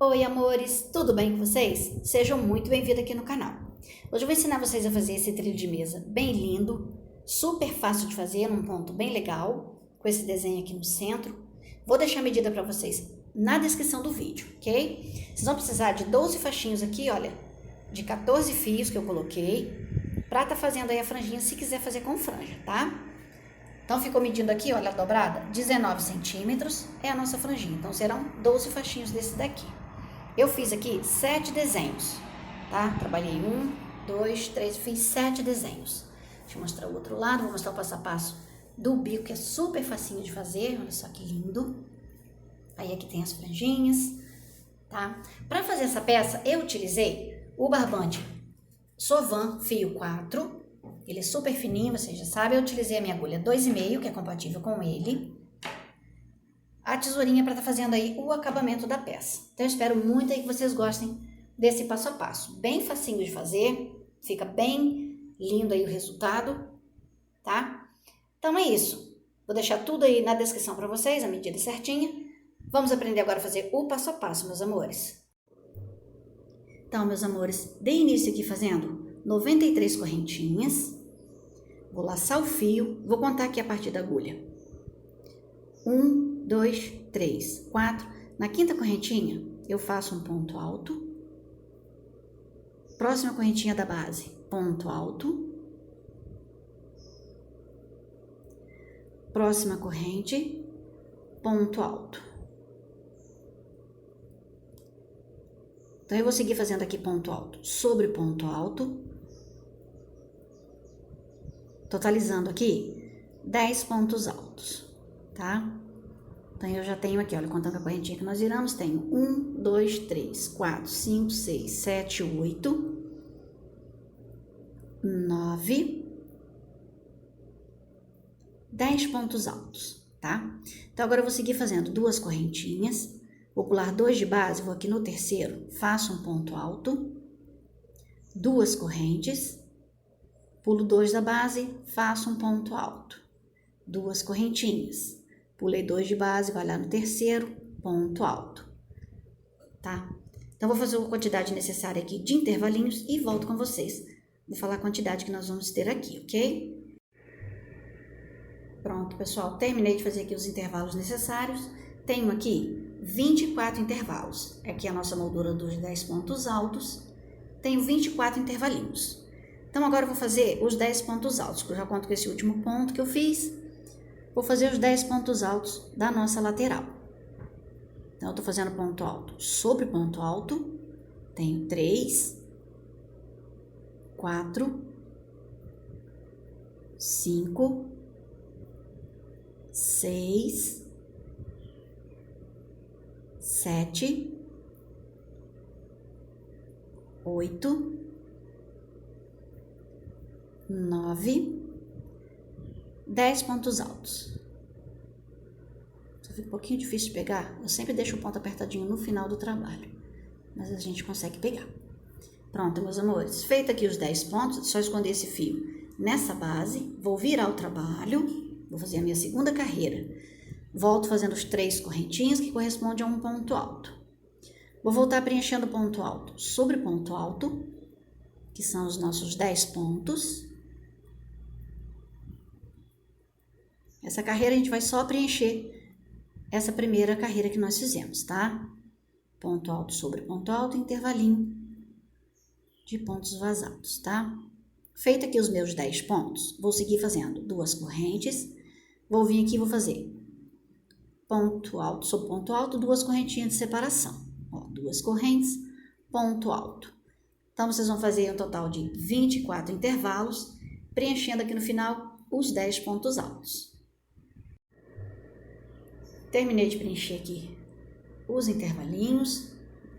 Oi, amores! Tudo bem com vocês? Sejam muito bem-vindos aqui no canal. Hoje eu vou ensinar vocês a fazer esse trilho de mesa bem lindo, super fácil de fazer, num ponto bem legal, com esse desenho aqui no centro. Vou deixar a medida para vocês na descrição do vídeo, ok? Vocês vão precisar de 12 faixinhos aqui, olha, de 14 fios que eu coloquei, para estar fazendo aí a franjinha, se quiser fazer com franja, tá? Então, ficou medindo aqui, olha a dobrada, 19 centímetros é a nossa franjinha. Então, serão 12 faixinhos desse daqui. Eu fiz aqui 7 desenhos, tá? Trabalhei 1, 2, 3, fiz 7 desenhos. Deixa eu mostrar o outro lado, vou mostrar o passo a passo do bico, que é super facinho de fazer, olha só que lindo. Aí aqui tem as franjinhas, tá? Para fazer essa peça, eu utilizei o barbante Sovan fio 4, ele é super fininho, vocês já sabem. Eu utilizei a minha agulha 2,5, que é compatível com ele. A tesourinha para estar fazendo aí o acabamento da peça. Então, eu espero muito aí que vocês gostem desse passo a passo. Bem facinho de fazer, fica bem lindo aí o resultado, tá? Então, é isso. Vou deixar tudo aí na descrição para vocês, a medida certinha. Vamos aprender agora a fazer o passo a passo, meus amores. Então, meus amores, dei início aqui fazendo 93 correntinhas. Vou laçar o fio, vou contar aqui a partir da agulha. 1, 2, 3, 4. Na quinta correntinha, eu faço um ponto alto. Próxima correntinha da base, ponto alto. Próxima corrente, ponto alto. Então, eu vou seguir fazendo aqui ponto alto sobre ponto alto. Totalizando aqui 10 pontos altos, tá? Então, eu já tenho aqui, olha, contando a correntinha que nós viramos, tenho 1, 2, 3, 4, 5, 6, 7, 8, 9, 10 pontos altos, tá? Então, agora eu vou seguir fazendo duas correntinhas, vou pular 2 de base, vou aqui no terceiro, faço um ponto alto, duas correntes, pulo 2 da base, faço um ponto alto, duas correntinhas, pulei 2 de base, vai lá no terceiro, ponto alto, tá? Então, vou fazer a quantidade necessária aqui de intervalinhos e volto com vocês. Vou falar a quantidade que nós vamos ter aqui, ok? Pronto, pessoal, terminei de fazer aqui os intervalos necessários. Tenho aqui 24 intervalos. Aqui é a nossa moldura dos 10 pontos altos. Tenho 24 intervalinhos. Então, agora eu vou fazer os 10 pontos altos, que eu já conto com esse último ponto que eu fiz. Vou fazer os 10 pontos altos da nossa lateral. Então, eu tô fazendo ponto alto sobre ponto alto. Tenho 3, 4, 5, 6, 7, 8, 9, 10 pontos altos. Só fica um pouquinho difícil de pegar. Eu sempre deixo o ponto apertadinho no final do trabalho, mas a gente consegue pegar. Pronto, meus amores. Feito aqui os 10 pontos, é só esconder esse fio nessa base. Vou virar o trabalho. Vou fazer a minha segunda carreira. Volto fazendo os 3 correntinhas, que correspondem a um ponto alto. Vou voltar preenchendo ponto alto sobre ponto alto, que são os nossos 10 pontos. Essa carreira a gente vai só preencher essa primeira carreira que nós fizemos, tá? Ponto alto sobre ponto alto, intervalinho de pontos vazados, tá? Feito aqui os meus 10 pontos, vou seguir fazendo duas correntes. Vou vir aqui e vou fazer ponto alto sobre ponto alto, duas correntinhas de separação. Ó, duas correntes, ponto alto. Então, vocês vão fazer um total de 24 intervalos, preenchendo aqui no final os 10 pontos altos. Terminei de preencher aqui os intervalinhos,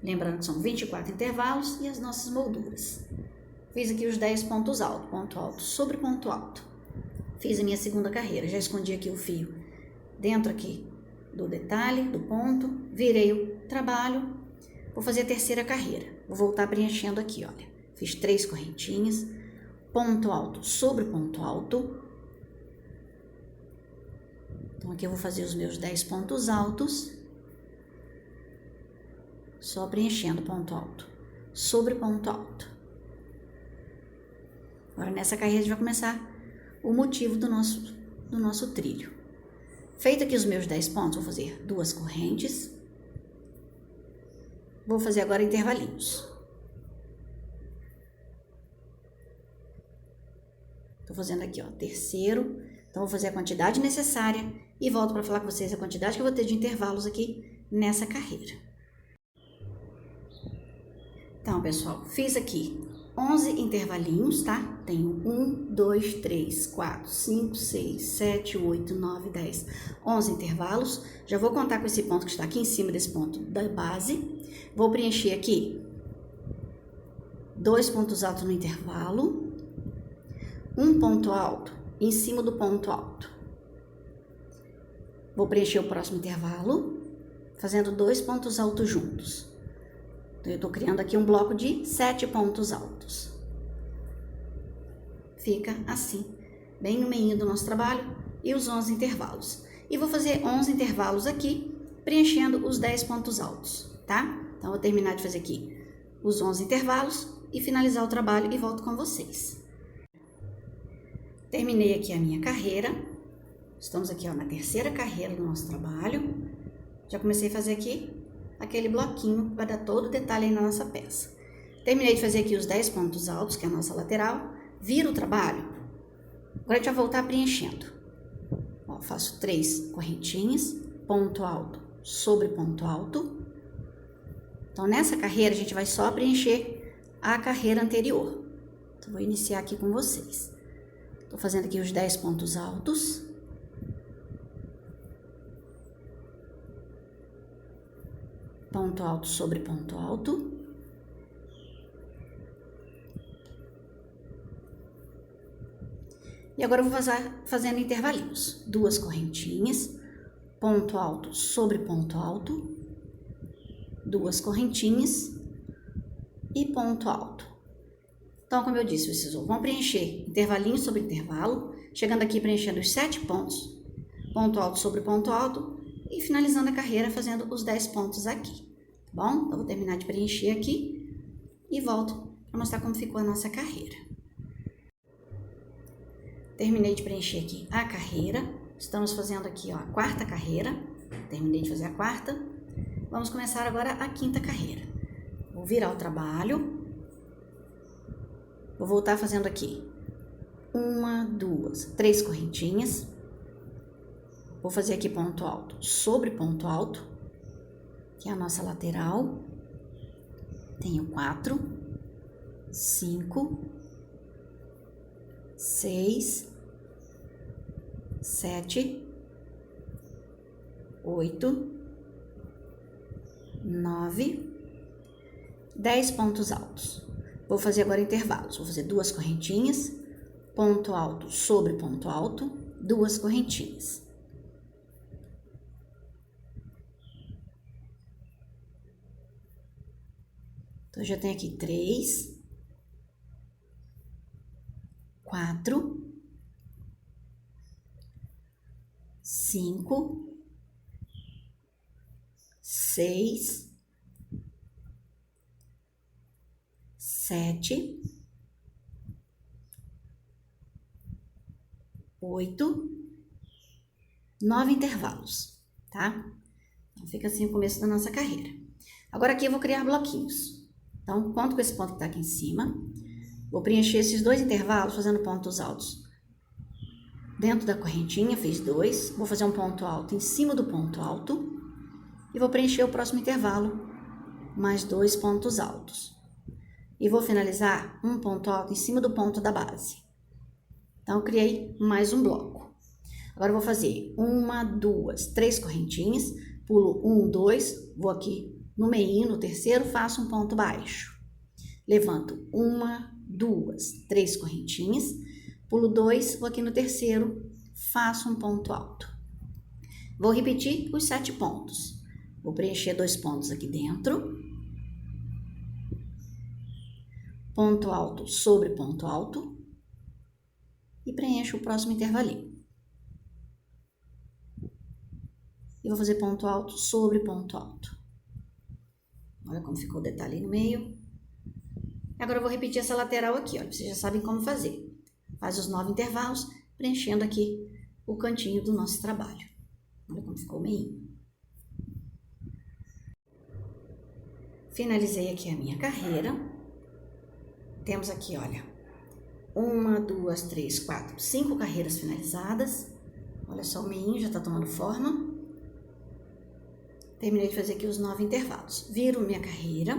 lembrando que são 24 intervalos e as nossas molduras. Fiz aqui os 10 pontos altos, ponto alto sobre ponto alto. Fiz a minha segunda carreira, já escondi aqui o fio dentro aqui do detalhe, do ponto, virei o trabalho, vou fazer a terceira carreira. Vou voltar preenchendo aqui, olha. Fiz 3 correntinhas, ponto alto sobre ponto alto. Então, aqui eu vou fazer os meus 10 pontos altos Só preenchendo ponto alto sobre ponto alto. Agora nessa carreira a gente vai começar o motivo do nosso trilho. Feito aqui os meus 10 pontos, vou fazer 2 correntes. Vou fazer agora intervalinhos. Tô fazendo aqui, ó, terceiro. Então, vou fazer a quantidade necessária e volto para falar com vocês a quantidade que eu vou ter de intervalos aqui nessa carreira. Então, pessoal, fiz aqui 11 intervalinhos, tá? Tenho 1, 2, 3, 4, 5, 6, 7, 8, 9, 10, 11 intervalos. Já vou contar com esse ponto que está aqui em cima desse ponto da base. Vou preencher aqui 2 pontos altos no intervalo, um ponto alto em cima do ponto alto. Vou preencher o próximo intervalo, fazendo 2 pontos altos juntos. Então, eu tô criando aqui um bloco de 7 pontos altos. Fica assim, bem no meio do nosso trabalho e os 11 intervalos. E vou fazer 11 intervalos aqui, preenchendo os 10 pontos altos, tá? Então, eu vou terminar de fazer aqui os 11 intervalos e finalizar o trabalho e volto com vocês. Terminei aqui a minha carreira. Estamos aqui, ó, na terceira carreira do nosso trabalho. Já comecei a fazer aqui aquele bloquinho que vai dar todo o detalhe aí na nossa peça. Terminei de fazer aqui os 10 pontos altos, que é a nossa lateral. Viro o trabalho. Agora a gente vai voltar preenchendo. Ó, faço 3 correntinhas, ponto alto sobre ponto alto. Então, nessa carreira, a gente vai só preencher a carreira anterior. Então, vou iniciar aqui com vocês. Tô fazendo aqui os 10 pontos altos. Ponto alto sobre ponto alto. E agora eu vou fazendo intervalinhos. 2 correntinhas, ponto alto sobre ponto alto, 2 correntinhas e ponto alto. Então, como eu disse, vocês vão preencher intervalinho sobre intervalo, chegando aqui preenchendo os 7 pontos, ponto alto sobre ponto alto, e finalizando a carreira fazendo os 10 pontos aqui, tá bom? Eu vou terminar de preencher aqui e volto para mostrar como ficou a nossa carreira. Terminei de preencher aqui a carreira, estamos fazendo aqui, ó, a 4ª carreira, terminei de fazer a 4ª, vamos começar agora a 5ª carreira. Vou virar o trabalho. Vou voltar fazendo aqui 1, 2, 3 correntinhas. Vou fazer aqui ponto alto sobre ponto alto, que é a nossa lateral. Tenho 4, 5, 6, 7, 8, 9, 10 pontos altos. Vou fazer agora intervalos. Vou fazer 2 correntinhas, ponto alto sobre ponto alto, 2 correntinhas. Então, já tenho aqui 3, 4, 5, 6, 7, 8, 9 intervalos, tá? Então, fica assim o começo da nossa carreira. Agora aqui eu vou criar bloquinhos. Então, conto com esse ponto que tá aqui em cima. Vou preencher esses 2 intervalos fazendo pontos altos. Dentro da correntinha, fiz 2. Vou fazer um ponto alto em cima do ponto alto. E vou preencher o próximo intervalo, mais 2 pontos altos. E vou finalizar um ponto alto em cima do ponto da base. Então, eu criei mais um bloco. Agora, eu vou fazer 1, 2, 3 correntinhas, pulo 1, 2, vou aqui no meio, no terceiro, faço um ponto baixo. Levanto 1, 2, 3 correntinhas, pulo 2, vou aqui no terceiro, faço um ponto alto. Vou repetir os 7 pontos. Vou preencher 2 pontos aqui dentro. Ponto alto sobre ponto alto. E preencho o próximo intervalinho. E vou fazer ponto alto sobre ponto alto. Olha como ficou o detalhe aí no meio. Agora eu vou repetir essa lateral aqui, ó. Vocês já sabem como fazer. Faz os 9 intervalos, preenchendo aqui o cantinho do nosso trabalho. Olha como ficou o meio. Finalizei aqui a minha carreira. Temos aqui, olha, 1, 2, 3, 4, 5 carreiras finalizadas. Olha só, o meinho já tá tomando forma. Terminei de fazer aqui os 9 intervalos. Viro minha carreira.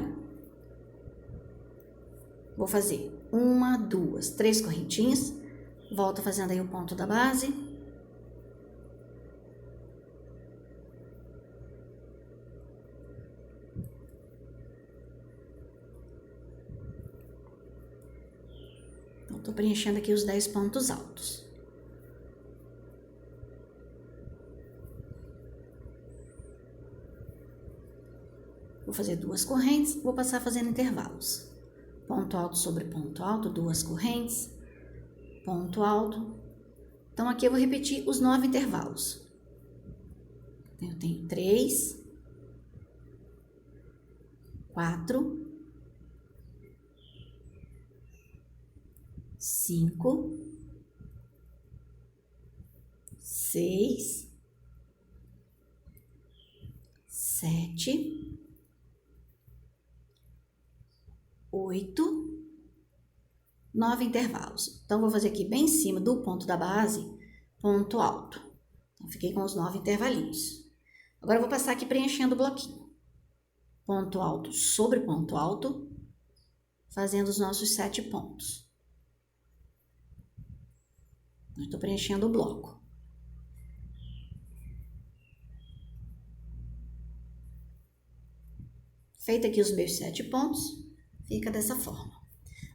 Vou fazer 1, 2, 3 correntinhas. Volto fazendo aí o ponto da base. Então, tô preenchendo aqui os 10 pontos altos. Vou fazer 2 correntes, vou passar fazendo intervalos. Ponto alto sobre ponto alto, 2 correntes, ponto alto. Então, aqui eu vou repetir os 9 intervalos. Eu tenho 3, 4, 5, 6, 7, 8, 9 intervalos. Então, vou fazer aqui bem em cima do ponto da base, ponto alto. Então, fiquei com os 9 intervalinhos. Agora, eu vou passar aqui preenchendo o bloquinho. Ponto alto sobre ponto alto, fazendo os nossos 7 pontos. Eu estou preenchendo o bloco. Feito aqui os meus 7 pontos, fica dessa forma.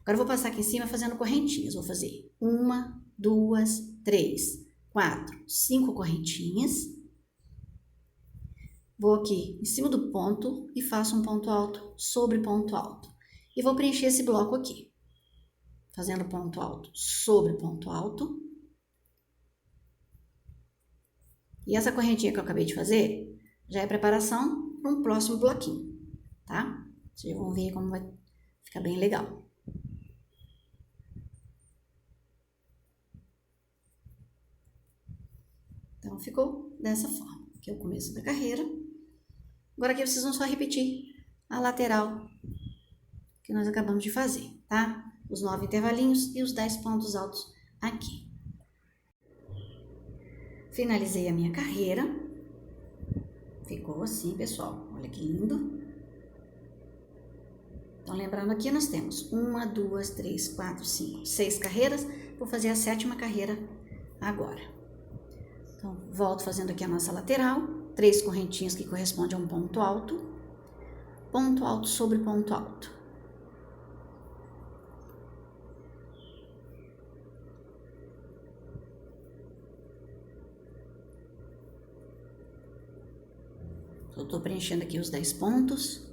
Agora, eu vou passar aqui em cima fazendo correntinhas. Vou fazer 1, 2, 3, 4, 5 correntinhas. Vou aqui em cima do ponto e faço um ponto alto sobre ponto alto. E vou preencher esse bloco aqui. Fazendo ponto alto sobre ponto alto. E essa correntinha que eu acabei de fazer já é preparação para um próximo bloquinho, tá? Vocês vão ver como vai ficar bem legal. Então, ficou dessa forma. Aqui é o começo da carreira. Agora aqui vocês vão só repetir a lateral que nós acabamos de fazer, tá? Os 9 intervalinhos e os 10 pontos altos aqui. Finalizei a minha carreira. Ficou assim, pessoal. Olha que lindo. Então, lembrando aqui, nós temos 1, 2, 3, 4, 5, 6 carreiras. Vou fazer a 7ª carreira agora. Então, volto fazendo aqui a nossa lateral. 3 correntinhas que correspondem a um ponto alto. Ponto alto sobre ponto alto. Eu tô preenchendo aqui os 10 pontos.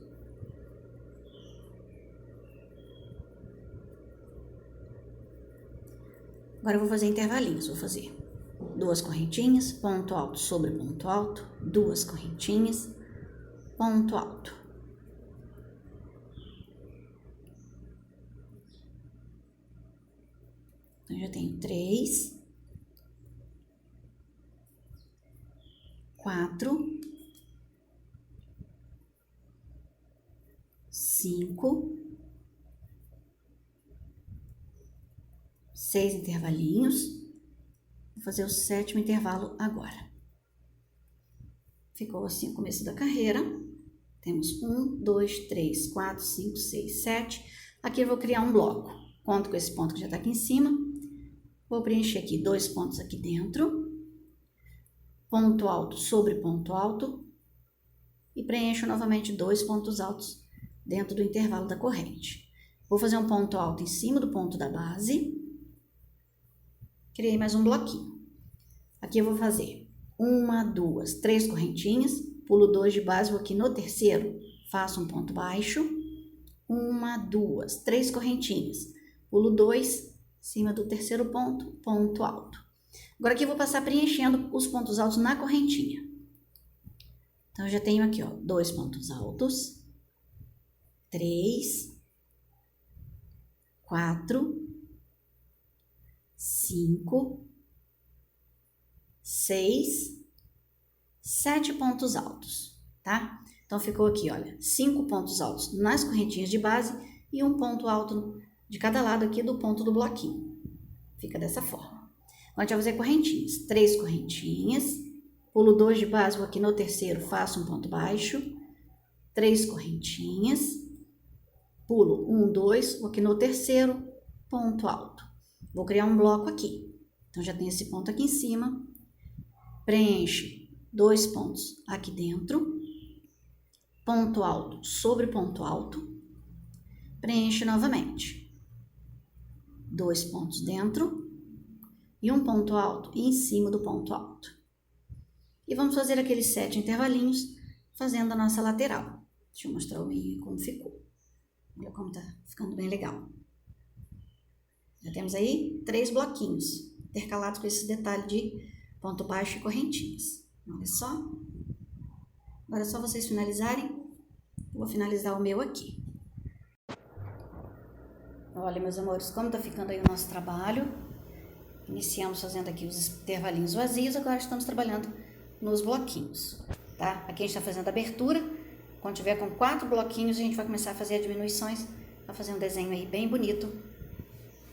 Agora eu vou fazer intervalinhos. Vou fazer 2 correntinhas, ponto alto sobre ponto alto, 2 correntinhas, ponto alto. Então, já tenho 3, 4, 5, 6 intervalinhos. Vou fazer o 7º intervalo agora. Ficou assim o começo da carreira. Temos 1, 2, 3, 4, 5, 6, 7. Aqui eu vou criar um bloco. Conto com esse ponto que já tá aqui em cima. Vou preencher aqui 2 pontos aqui dentro. Ponto alto sobre ponto alto. E preencho novamente 2 pontos altos dentro do intervalo da corrente. Vou fazer um ponto alto em cima do ponto da base. Criei mais um bloquinho. Aqui eu vou fazer 1, 2, 3 correntinhas. Pulo 2 de base, vou aqui no terceiro. Faço um ponto baixo. 1, 2, 3 correntinhas. Pulo 2, em cima do terceiro ponto, ponto alto. Agora aqui eu vou passar preenchendo os pontos altos na correntinha. Então, eu já tenho aqui, ó, 2 pontos altos. 3, 4, 5, 6, 7 pontos altos, tá? Então, ficou aqui, olha, 5 pontos altos nas correntinhas de base e um ponto alto de cada lado aqui do ponto do bloquinho. Fica dessa forma. Agora, a gente vai fazer correntinhas. 3 correntinhas, pulo 2 de base, vou aqui no terceiro, faço um ponto baixo. 3 correntinhas, pulo 1, 2, vou aqui no terceiro, ponto alto. Vou criar um bloco aqui. Então, já tem esse ponto aqui em cima. Preenche 2 pontos aqui dentro. Ponto alto sobre ponto alto. Preenche novamente. 2 pontos dentro. E um ponto alto em cima do ponto alto. E vamos fazer aqueles 7 intervalinhos, fazendo a nossa lateral. Deixa eu mostrar o meio como ficou. Olha como tá ficando bem legal. Já temos aí 3 bloquinhos, intercalados com esse detalhe de ponto baixo e correntinhas. Olha só. Agora é só vocês finalizarem. Eu vou finalizar o meu aqui. Olha, meus amores, como tá ficando aí o nosso trabalho. Iniciamos fazendo aqui os intervalinhos vazios, agora estamos trabalhando nos bloquinhos, tá? Aqui a gente tá fazendo a abertura. Quando tiver com 4 bloquinhos, a gente vai começar a fazer as diminuições, para fazer um desenho aí bem bonito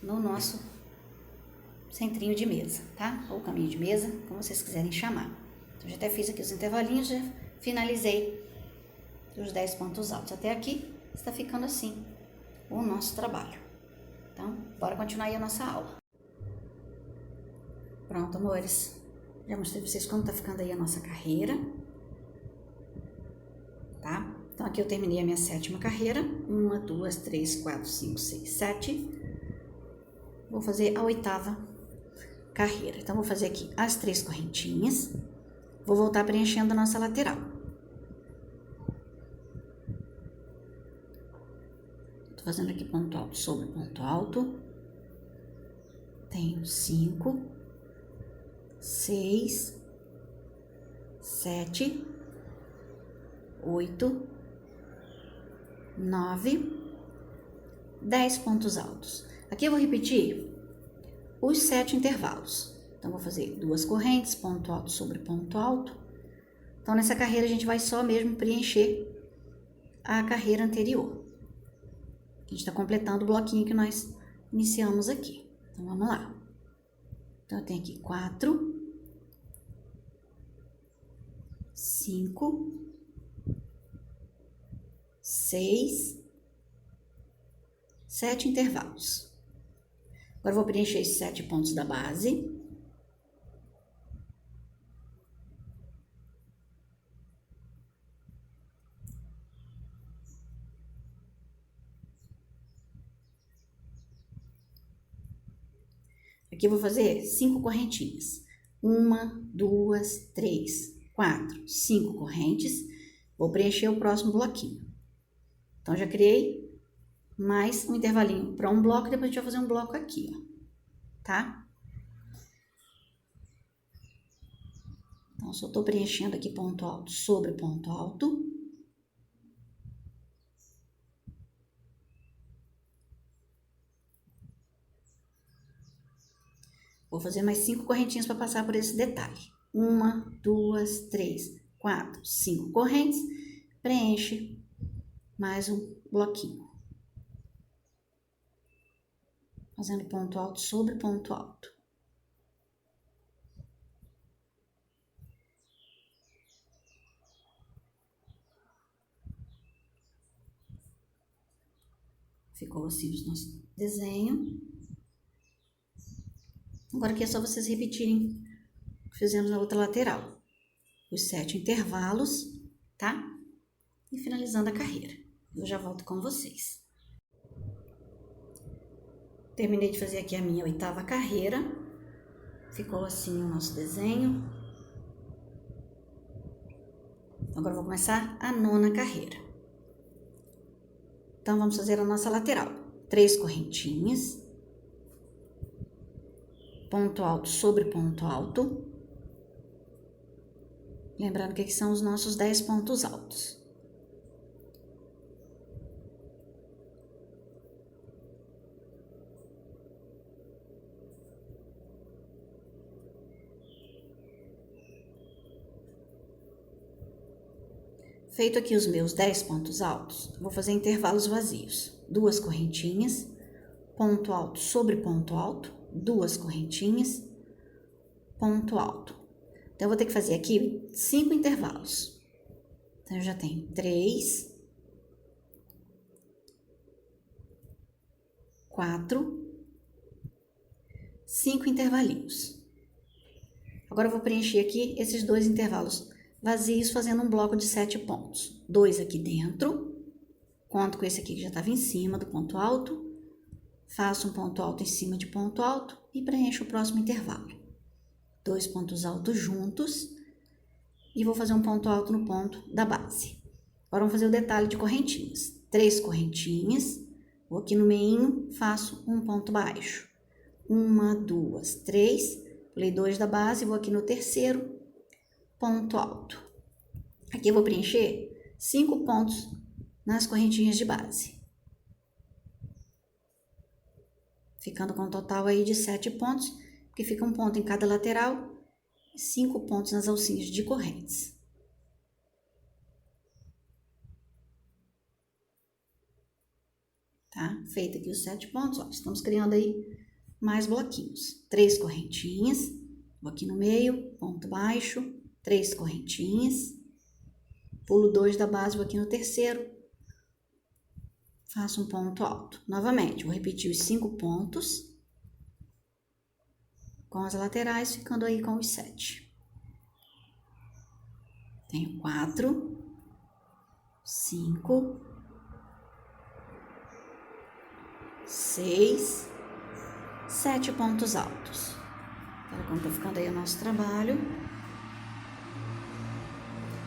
no nosso centrinho de mesa, tá? Ou caminho de mesa, como vocês quiserem chamar. Então, já até fiz aqui os intervalinhos, já finalizei os 10 pontos altos. Até aqui está ficando assim o nosso trabalho. Então, bora continuar aí a nossa aula. Pronto, amores. Já mostrei pra vocês como tá ficando aí a nossa carreira. Tá? Então, aqui eu terminei a minha 7ª carreira. 1, 2, 3, 4, 5, 6, 7. Vou fazer a 8ª carreira. Então, vou fazer aqui as 3 correntinhas. Vou voltar preenchendo a nossa lateral. Tô fazendo aqui ponto alto sobre ponto alto. Tenho 5, 6, 7, 8, 9, 10 pontos altos. Aqui eu vou repetir os 7 intervalos. Então, vou fazer 2 correntes, ponto alto sobre ponto alto. Então, nessa carreira, a gente vai só mesmo preencher a carreira anterior. A gente está completando o bloquinho que nós iniciamos aqui. Então, vamos lá. Então, eu tenho aqui 4, 5, 6, 7 intervalos. Agora, eu vou preencher esses 7 pontos da base. Aqui eu vou fazer 5 correntinhas. 1, 2, 3, 4, 5 correntes. Vou preencher o próximo bloquinho. Então, já criei mais um intervalinho para um bloco, depois a gente vai fazer um bloco aqui, ó, tá? Então, só tô preenchendo aqui ponto alto sobre ponto alto. Vou fazer mais 5 correntinhas para passar por esse detalhe. 1, 2, 3, 4, 5 correntes. Preenche mais um bloquinho. Fazendo ponto alto sobre ponto alto. Ficou assim o nosso desenho. Agora aqui é só vocês repetirem o que fizemos na outra lateral. Os 7 intervalos, tá? E finalizando a carreira. Eu já volto com vocês. Terminei de fazer aqui a minha 8ª carreira. Ficou assim o nosso desenho. Agora eu vou começar a 9ª carreira. Então, vamos fazer a nossa lateral. 3 correntinhas. Ponto alto sobre ponto alto. Lembrando que aqui são os nossos 10 pontos altos. Feito aqui os meus 10 pontos altos, vou fazer intervalos vazios. 2 correntinhas, ponto alto sobre ponto alto, 2 correntinhas, ponto alto. Então, eu vou ter que fazer aqui 5 intervalos. Então, eu já tenho 3, 4, 5 intervalinhos. Agora, eu vou preencher aqui esses 2 intervalos vazios, fazendo um bloco de 7 pontos. 2 aqui dentro, conto com esse aqui que já estava em cima do ponto alto, faço um ponto alto em cima de ponto alto e preencho o próximo intervalo. 2 pontos altos juntos e vou fazer um ponto alto no ponto da base. Agora, vamos fazer o detalhe de correntinhas. 3 correntinhas, vou aqui no meinho, faço um ponto baixo. 1, 2, 3, pulei 2 da base, vou aqui no terceiro, ponto alto. Aqui eu vou preencher 5 pontos nas correntinhas de base. Ficando com um total aí de 7 pontos, porque fica um ponto em cada lateral e 5 pontos nas alcinhas de correntes. Tá? Feito aqui os 7 pontos, ó, estamos criando aí mais bloquinhos. 3 correntinhas, vou aqui no meio, ponto baixo, 3 correntinhas, pulo 2 da base, vou aqui no terceiro, faço um ponto alto. Novamente, vou repetir os 5 pontos com as laterais, ficando aí com os 7. Tenho 4, 5, 6, 7 pontos altos. Olha como tá ficando aí o nosso trabalho.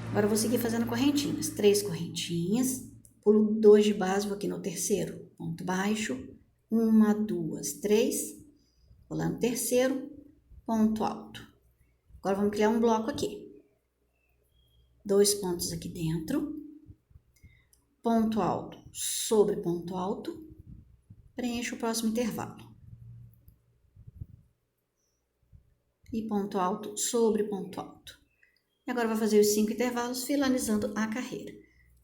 Agora, eu vou seguir fazendo correntinhas. 3 correntinhas, pulo 2 de base, vou aqui no terceiro, ponto baixo. 1, 2, 3, vou lá no terceiro, ponto alto. Agora, vamos criar um bloco aqui. 2 pontos aqui dentro, ponto alto sobre ponto alto, preencho o próximo intervalo. E ponto alto sobre ponto alto. E agora, vou fazer os 5 intervalos, finalizando a carreira.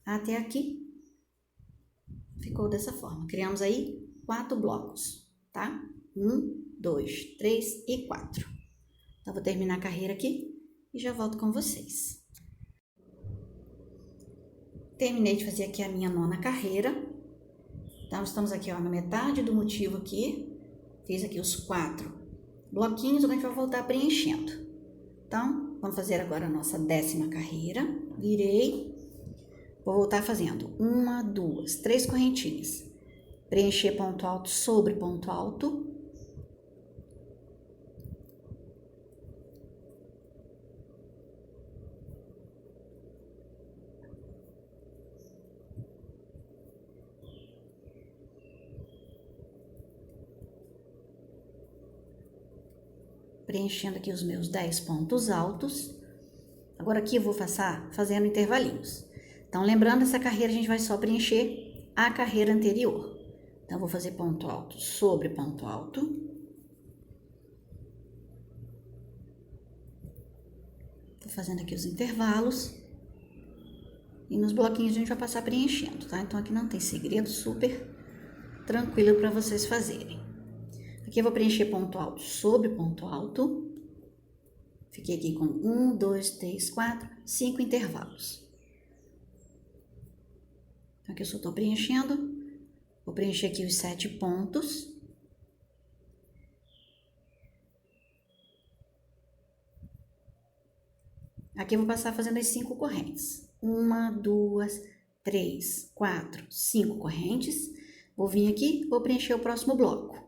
Até aqui, ficou dessa forma. Criamos aí 4 blocos, tá? 1, 2, 3 e 4. Então, vou terminar a carreira aqui e já volto com vocês. Terminei de fazer aqui a minha 9ª carreira. Então, estamos aqui, ó, na metade do motivo aqui. Fiz aqui os 4 bloquinhos, agora a gente vai voltar preenchendo. Então, vamos fazer agora a nossa 10ª carreira. Virei. Vou voltar fazendo 1, 2, 3 correntinhas. Preencher ponto alto sobre ponto alto. Preenchendo aqui os meus 10 pontos altos. Agora, aqui eu vou passar fazendo intervalinhos. Então, lembrando, essa carreira a gente vai só preencher a carreira anterior. Então, vou fazer ponto alto sobre ponto alto. Tô fazendo aqui os intervalos. E nos bloquinhos a gente vai passar preenchendo, tá? Então, aqui não tem segredo, super tranquilo para vocês fazerem. Aqui eu vou preencher ponto alto sobre ponto alto. Fiquei aqui com 1, 2, 3, 4, 5 intervalos. Então, aqui eu só tô preenchendo. Vou preencher aqui os 7 pontos. Aqui eu vou passar fazendo as 5 correntes. 1, 2, 3, 4, 5 correntes. Vou vir aqui, vou preencher o próximo bloco.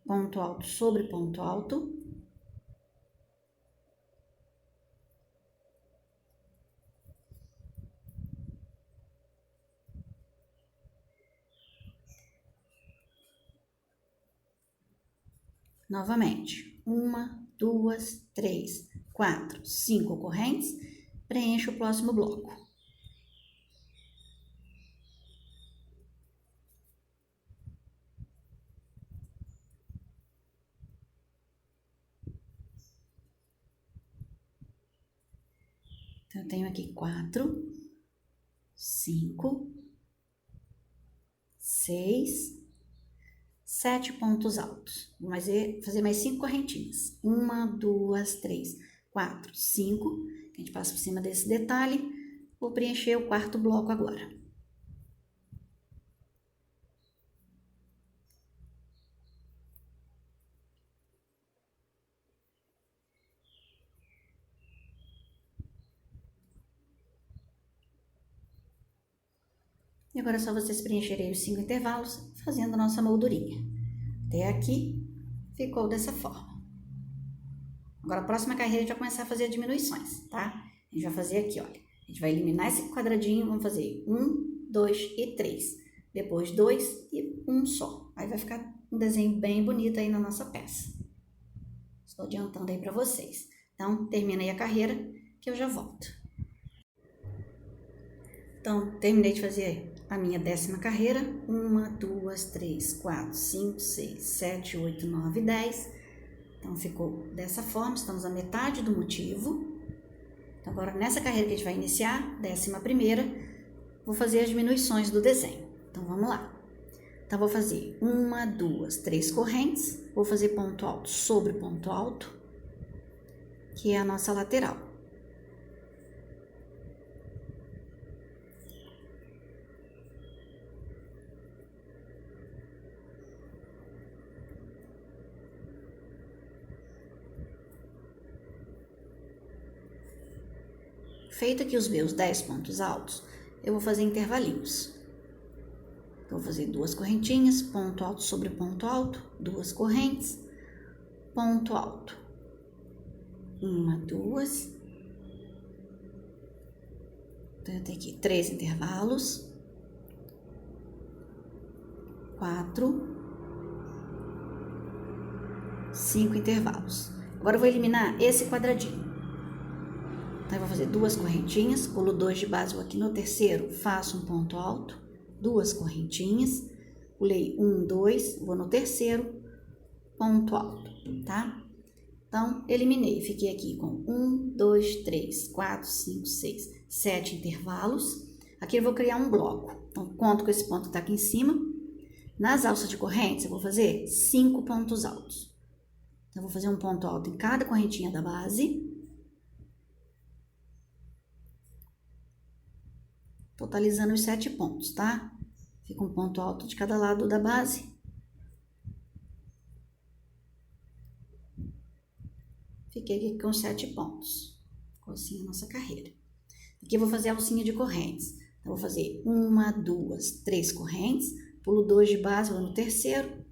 Ponto alto sobre ponto alto. Novamente, 1, 2, 3, 4, 5 correntes, preencho o próximo bloco. Então, eu tenho aqui 4, 5, 6, 7 pontos altos. Vou fazer mais 5 correntinhas. 1, 2, 3, 4, 5. A gente passa por cima desse detalhe. Vou preencher o quarto bloco agora. E agora é só vocês preencherem os 5 intervalos, fazendo a nossa moldurinha. Até aqui, ficou dessa forma. Agora, a próxima carreira, a gente vai começar a fazer diminuições, tá? A gente vai fazer aqui, olha. A gente vai eliminar esse quadradinho, vamos fazer 1, 2 e 3. Depois 2 e 1 só. Aí vai ficar um desenho bem bonito aí na nossa peça. Estou adiantando aí pra vocês. Então, termina aí a carreira, que eu já volto. Então, terminei de fazer a minha 10ª carreira. 1, 2, 3, 4, 5, 6, 7, 8, 9, 10. Então, ficou dessa forma, estamos na metade do motivo. Então, agora, nessa carreira que a gente vai iniciar, 11ª, vou fazer as diminuições do desenho. Então, vamos lá. Então, vou fazer 1, 2, 3 correntes, vou fazer ponto alto sobre ponto alto, que é a nossa lateral. Feito aqui os meus 10 pontos altos, eu vou fazer intervalinhos. Então, vou fazer 2 correntinhas, ponto alto sobre ponto alto, 2 correntes, ponto alto. 1, 2. Então, eu tenho aqui 3 intervalos. 4. 5 intervalos. Agora, eu vou eliminar esse quadradinho. Então, eu vou fazer 2 correntinhas, pulo 2 de base, vou aqui no terceiro, faço um ponto alto, 2 correntinhas, pulei 1, 2, vou no terceiro, ponto alto, tá? Então, eliminei, fiquei aqui com 1, 2, 3, 4, 5, 6, 7 intervalos. Aqui eu vou criar um bloco, então, conto com esse ponto que tá aqui em cima. Nas alças de correntes, eu vou fazer 5 pontos altos. Então, eu vou fazer um ponto alto em cada correntinha da base. Totalizando os 7 pontos, tá? Fica um ponto alto de cada lado da base. Fiquei aqui com 7 pontos. Ficou assim a nossa carreira. Aqui eu vou fazer a alcinha de correntes. Então, eu vou fazer 1, 2, 3 correntes, pulo 2 de base, vou no terceiro,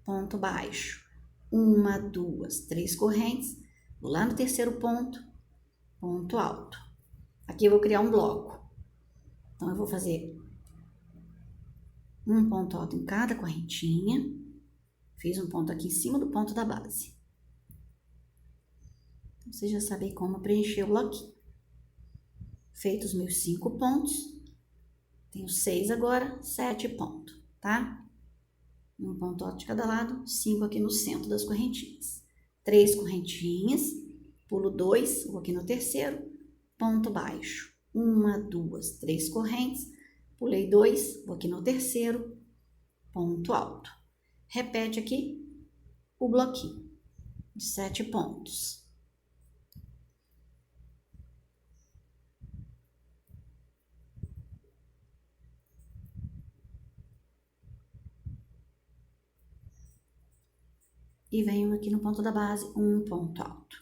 ponto baixo. 1, 2, 3 correntes, vou lá no terceiro ponto, ponto alto. Aqui eu vou criar um bloco. Então, eu vou fazer um ponto alto em cada correntinha. Fiz um ponto aqui em cima do ponto da base. Então, vocês já sabem como preencher o bloquinho. Feitos os meus 5 pontos, tenho 6 agora, 7 pontos, tá? Um ponto alto de cada lado, 5 aqui no centro das correntinhas. 3 correntinhas, pulo 2, vou aqui no terceiro, ponto baixo. 1, 2, 3 correntes, pulei 2, vou aqui no terceiro, ponto alto. Repete aqui o bloquinho de 7 pontos. E venho aqui no ponto da base, um ponto alto.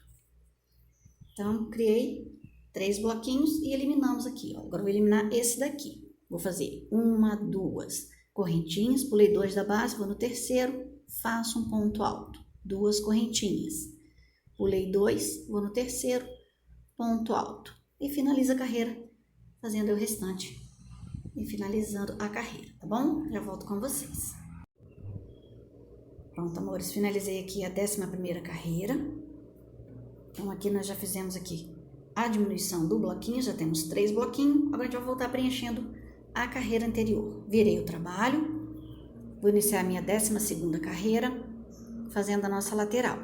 Então, criei 3 bloquinhos e eliminamos aqui, ó. Agora, eu vou eliminar esse daqui. Vou fazer 1, 2 correntinhas, pulei 2 da base, vou no terceiro, faço um ponto alto. 2 correntinhas. Pulei 2, vou no terceiro, ponto alto. E finalizo a carreira, fazendo o restante e finalizando a carreira, tá bom? Já volto com vocês. Pronto, amores, finalizei aqui a 11ª carreira. Então, aqui nós já fizemos aqui a diminuição do bloquinho, já temos 3 bloquinhos. Agora, a gente vai voltar preenchendo a carreira anterior. Virei o trabalho, vou iniciar a minha 12ª carreira, fazendo a nossa lateral.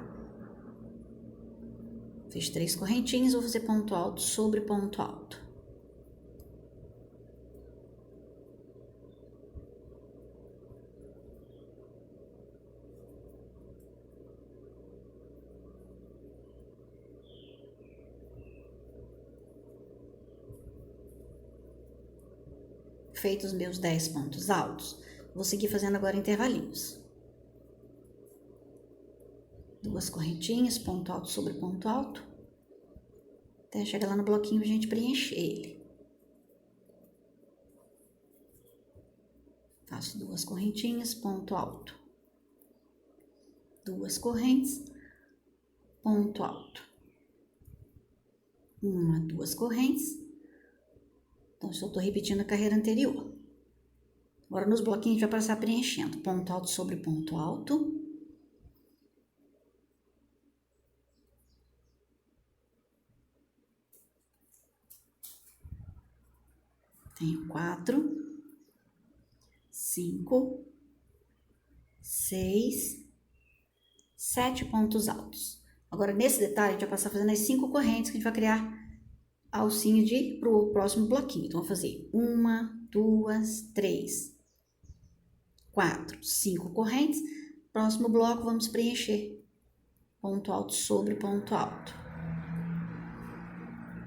Fiz 3 correntinhas, vou fazer ponto alto sobre ponto alto. Feitos os meus 10 pontos altos, vou seguir fazendo agora intervalinhos. 2 correntinhas, ponto alto sobre ponto alto, até chegar lá no bloquinho e a gente preencher ele. Faço 2 correntinhas, ponto alto. 2 correntes, ponto alto. 1, 2 correntes. Então, só tô repetindo a carreira anterior. Agora, nos bloquinhos, a gente vai passar preenchendo. Ponto alto sobre ponto alto. Tenho 4, 5, 6, 7 pontos altos. Agora, nesse detalhe, a gente vai passar fazendo as 5 correntes que a gente vai criar alcinha pro próximo bloquinho. Então, vou fazer 1, 2, 3, 4, 5 correntes. Próximo bloco, vamos preencher ponto alto sobre ponto alto.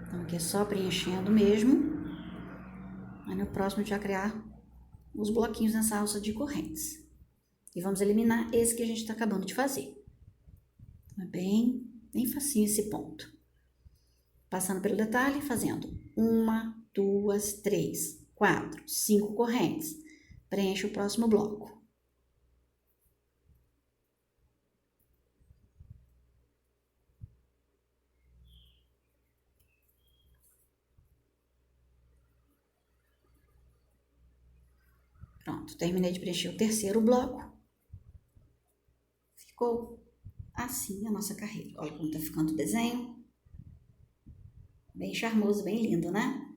Então, aqui é só preenchendo mesmo. Aí, no próximo, a gente vai criar os bloquinhos nessa alça de correntes. E vamos eliminar esse que a gente está acabando de fazer. É bem facinho esse ponto. Passando pelo detalhe, fazendo 1, 2, 3, 4, 5 correntes. Preenche o próximo bloco. Pronto, terminei de preencher o terceiro bloco. Ficou assim a nossa carreira. Olha como tá ficando o desenho. Bem charmoso, bem lindo, né?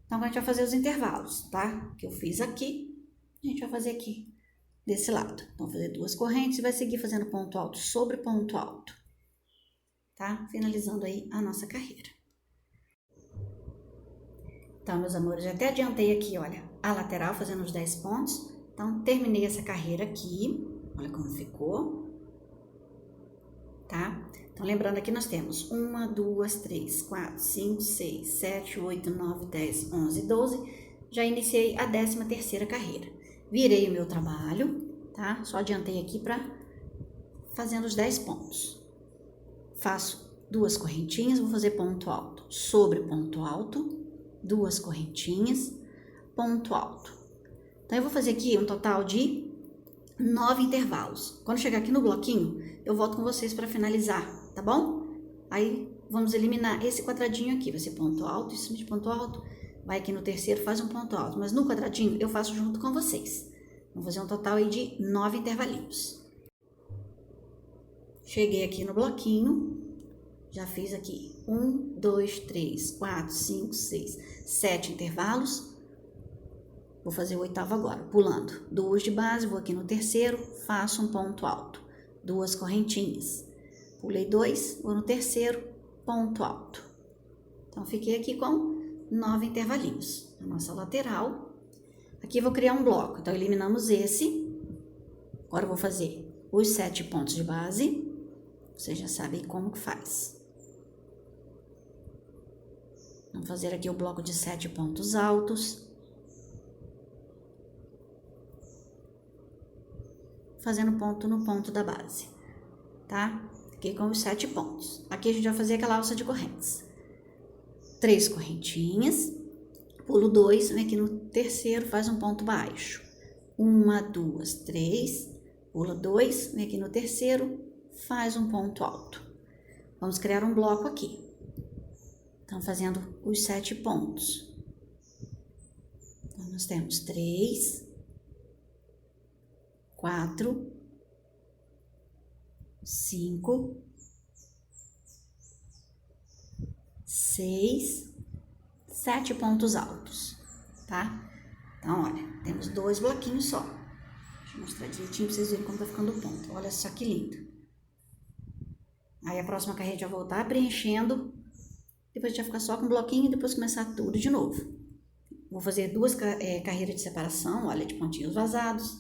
Então, a gente vai fazer os intervalos, tá? Que eu fiz aqui, a gente vai fazer aqui, desse lado. Então, vou fazer 2 correntes e vai seguir fazendo ponto alto sobre ponto alto, tá? Finalizando aí a nossa carreira. Então, meus amores, já até adiantei aqui, olha, a lateral fazendo os 10 pontos. Então, terminei essa carreira aqui, olha como ficou, tá? Então, lembrando aqui, nós temos 1, 2, 3, 4, 5, 6, 7, 8, 9, 10, 11, 12. Já iniciei a 13ª carreira. Virei o meu trabalho, tá? Só adiantei aqui para fazendo os 10 pontos. Faço 2 correntinhas, vou fazer ponto alto sobre ponto alto, 2 correntinhas, ponto alto. Então, eu vou fazer aqui um total de 9 intervalos. Quando chegar aqui no bloquinho, eu volto com vocês para finalizar, tá bom? Aí, vamos eliminar esse quadradinho aqui. Vai ser ponto alto, em cima de ponto alto. Vai aqui no terceiro, faz um ponto alto. Mas no quadradinho, eu faço junto com vocês. Vamos fazer um total aí de 9 intervalinhos. Cheguei aqui no bloquinho. Já fiz aqui 1, 2, 3, 4, 5, 6, 7 intervalos. Vou fazer o 8º agora, pulando 2 de base, vou aqui no terceiro, faço um ponto alto, 2 correntinhas. Pulei 2, vou no terceiro, ponto alto. Então, fiquei aqui com 9 intervalinhos. A nossa lateral. Aqui eu vou criar um bloco, então eliminamos esse. Agora eu vou fazer os 7 pontos de base. Vocês já sabem como que faz. Vamos fazer aqui o bloco de 7 pontos altos. Fazendo ponto no ponto da base, tá? Fiquei com os 7 pontos. Aqui a gente vai fazer aquela alça de correntes. 3 correntinhas, pulo 2, vem aqui no terceiro, faz um ponto baixo. 1, 2, 3, pula 2, vem aqui no terceiro, faz um ponto alto. Vamos criar um bloco aqui. Então, fazendo os 7 pontos. Então, nós temos 3, 4, 5, 6, 7 pontos altos, tá? Então, olha, temos 2 bloquinhos só. Deixa eu mostrar direitinho pra vocês verem como tá ficando o ponto. Olha só que lindo. Aí a próxima carreira a gente vai voltar preenchendo. Depois a gente vai ficar só com um bloquinho e depois começar tudo de novo. Vou fazer duas carreiras de separação, olha, de pontinhos vazados.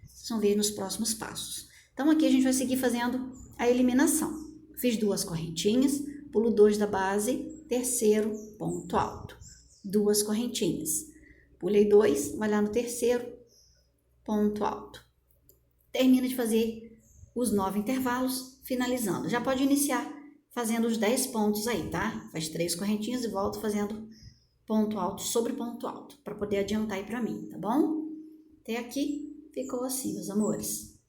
Vocês vão ver nos próximos passos. Então, aqui a gente vai seguir fazendo a eliminação. Fiz duas correntinhas, pulo 2 da base, terceiro ponto alto. Duas correntinhas. Pulei 2, vai lá no terceiro ponto alto. Termina de fazer os 9 intervalos, finalizando. Já pode iniciar fazendo os 10 pontos aí, tá? Faz 3 correntinhas e volto fazendo ponto alto sobre ponto alto, para poder adiantar aí para mim, tá bom? Até aqui ficou assim, meus amores.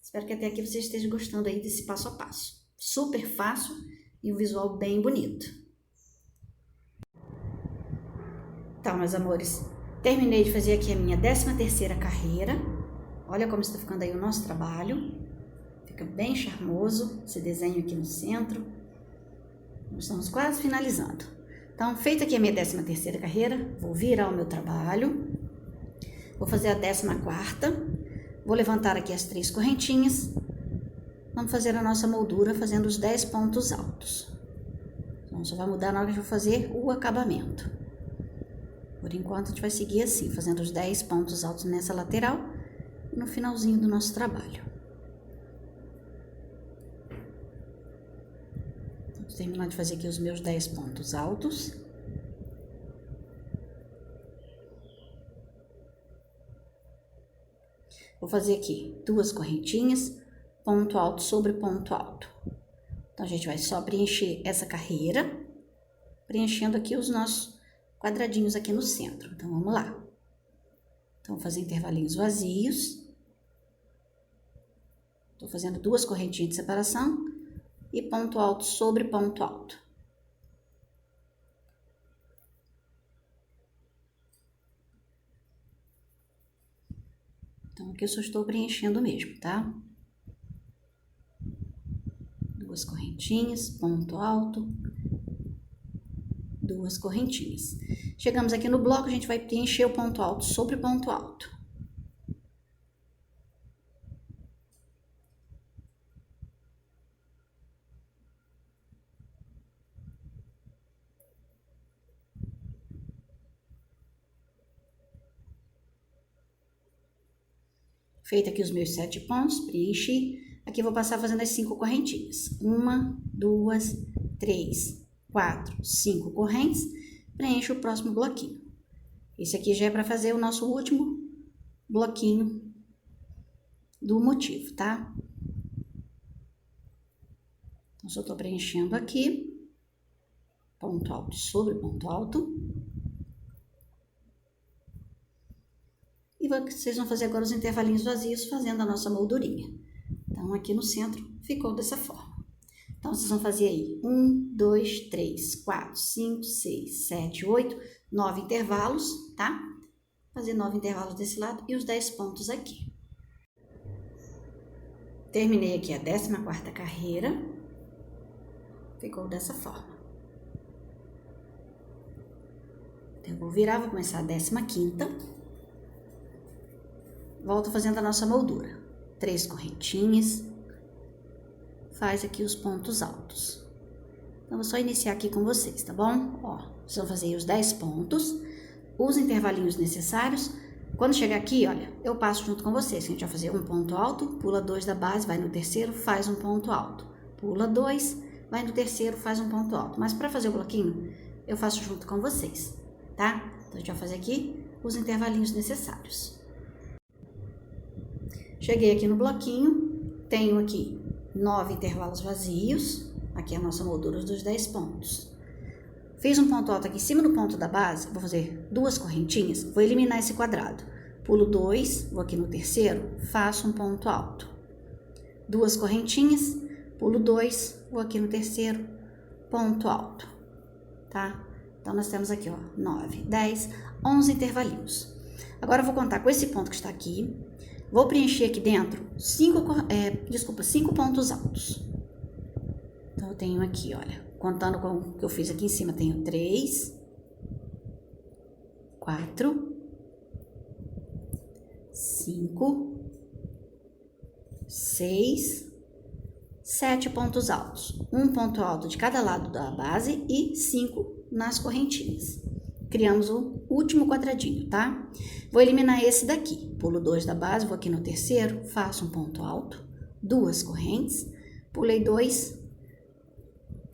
Espero que até aqui vocês estejam gostando aí desse passo a passo. Super fácil e um visual bem bonito. Então, meus amores, terminei de fazer aqui a minha 13ª carreira. Olha como está ficando aí o nosso trabalho. Fica bem charmoso esse desenho aqui no centro. Nós estamos quase finalizando. Então, feita aqui a minha 13ª carreira, vou virar o meu trabalho. Vou fazer a 14ª. Vou levantar aqui as 3 correntinhas. Vamos fazer a nossa moldura fazendo os 10 pontos altos. Então, só vai mudar na hora que eu for fazer o acabamento. Por enquanto, a gente vai seguir assim, fazendo os 10 pontos altos nessa lateral e no finalzinho do nosso trabalho. Então, vou terminar de fazer aqui os meus 10 pontos altos. Vou fazer aqui 2 correntinhas, ponto alto sobre ponto alto. Então, a gente vai só preencher essa carreira, preenchendo aqui os nossos quadradinhos aqui no centro. Então, vamos lá. Então, vou fazer intervalinhos vazios. Tô fazendo 2 correntinhas de separação e ponto alto sobre ponto alto. Então, aqui eu só estou preenchendo mesmo, tá? 2 correntinhas, ponto alto, 2 correntinhas. Chegamos aqui no bloco, a gente vai preencher o ponto alto sobre ponto alto. Feito aqui os meus 7 pontos, preenchi. Aqui vou passar fazendo as 5 correntinhas. 1, 2, 3, 4, 5 correntes. Preencho o próximo bloquinho. Esse aqui já é para fazer o nosso último bloquinho do motivo, tá? Então, só tô preenchendo aqui. Ponto alto sobre ponto alto. E vocês vão fazer agora os intervalinhos vazios, fazendo a nossa moldurinha. Então, aqui no centro, ficou dessa forma. Então, vocês vão fazer aí 1, 2, 3, 4, 5, 6, 7, 8, 9 intervalos, tá? Fazer 9 intervalos desse lado e os 10 pontos aqui. Terminei aqui a 14ª carreira. Ficou dessa forma. Então, eu vou virar, vou começar a 15ª. Volto fazendo a nossa moldura. 3 correntinhas. Faz aqui os pontos altos. Então, vou só iniciar aqui com vocês, tá bom? Ó, vocês vão fazer os 10 pontos, os intervalinhos necessários. Quando chegar aqui, olha, eu passo junto com vocês. A gente vai fazer um ponto alto, pula 2 da base, vai no terceiro, faz um ponto alto. Pula 2, vai no terceiro, faz um ponto alto. Mas para fazer o bloquinho, eu faço junto com vocês, tá? Então, a gente vai fazer aqui os intervalinhos necessários. Cheguei aqui no bloquinho, tenho aqui 9 intervalos vazios, aqui é a nossa moldura dos 10 pontos. Fiz um ponto alto aqui em cima do ponto da base, vou fazer 2 correntinhas, vou eliminar esse quadrado. Pulo 2, vou aqui no terceiro, faço um ponto alto. 2 correntinhas, pulo 2, vou aqui no terceiro, ponto alto, tá? Então, nós temos aqui, ó, 9, 10, 11 intervalinhos. Agora, eu vou contar com esse ponto que está aqui. Vou preencher aqui dentro 5 pontos altos. Então, eu tenho aqui, olha, contando com o que eu fiz aqui em cima, tenho 3, 4, 5, 6, 7 pontos altos. Um ponto alto de cada lado da base e 5 nas correntinhas. Criamos o último quadradinho, tá? Vou eliminar esse daqui. Pulo 2 da base, vou aqui no terceiro, faço um ponto alto, 2 correntes, pulei 2,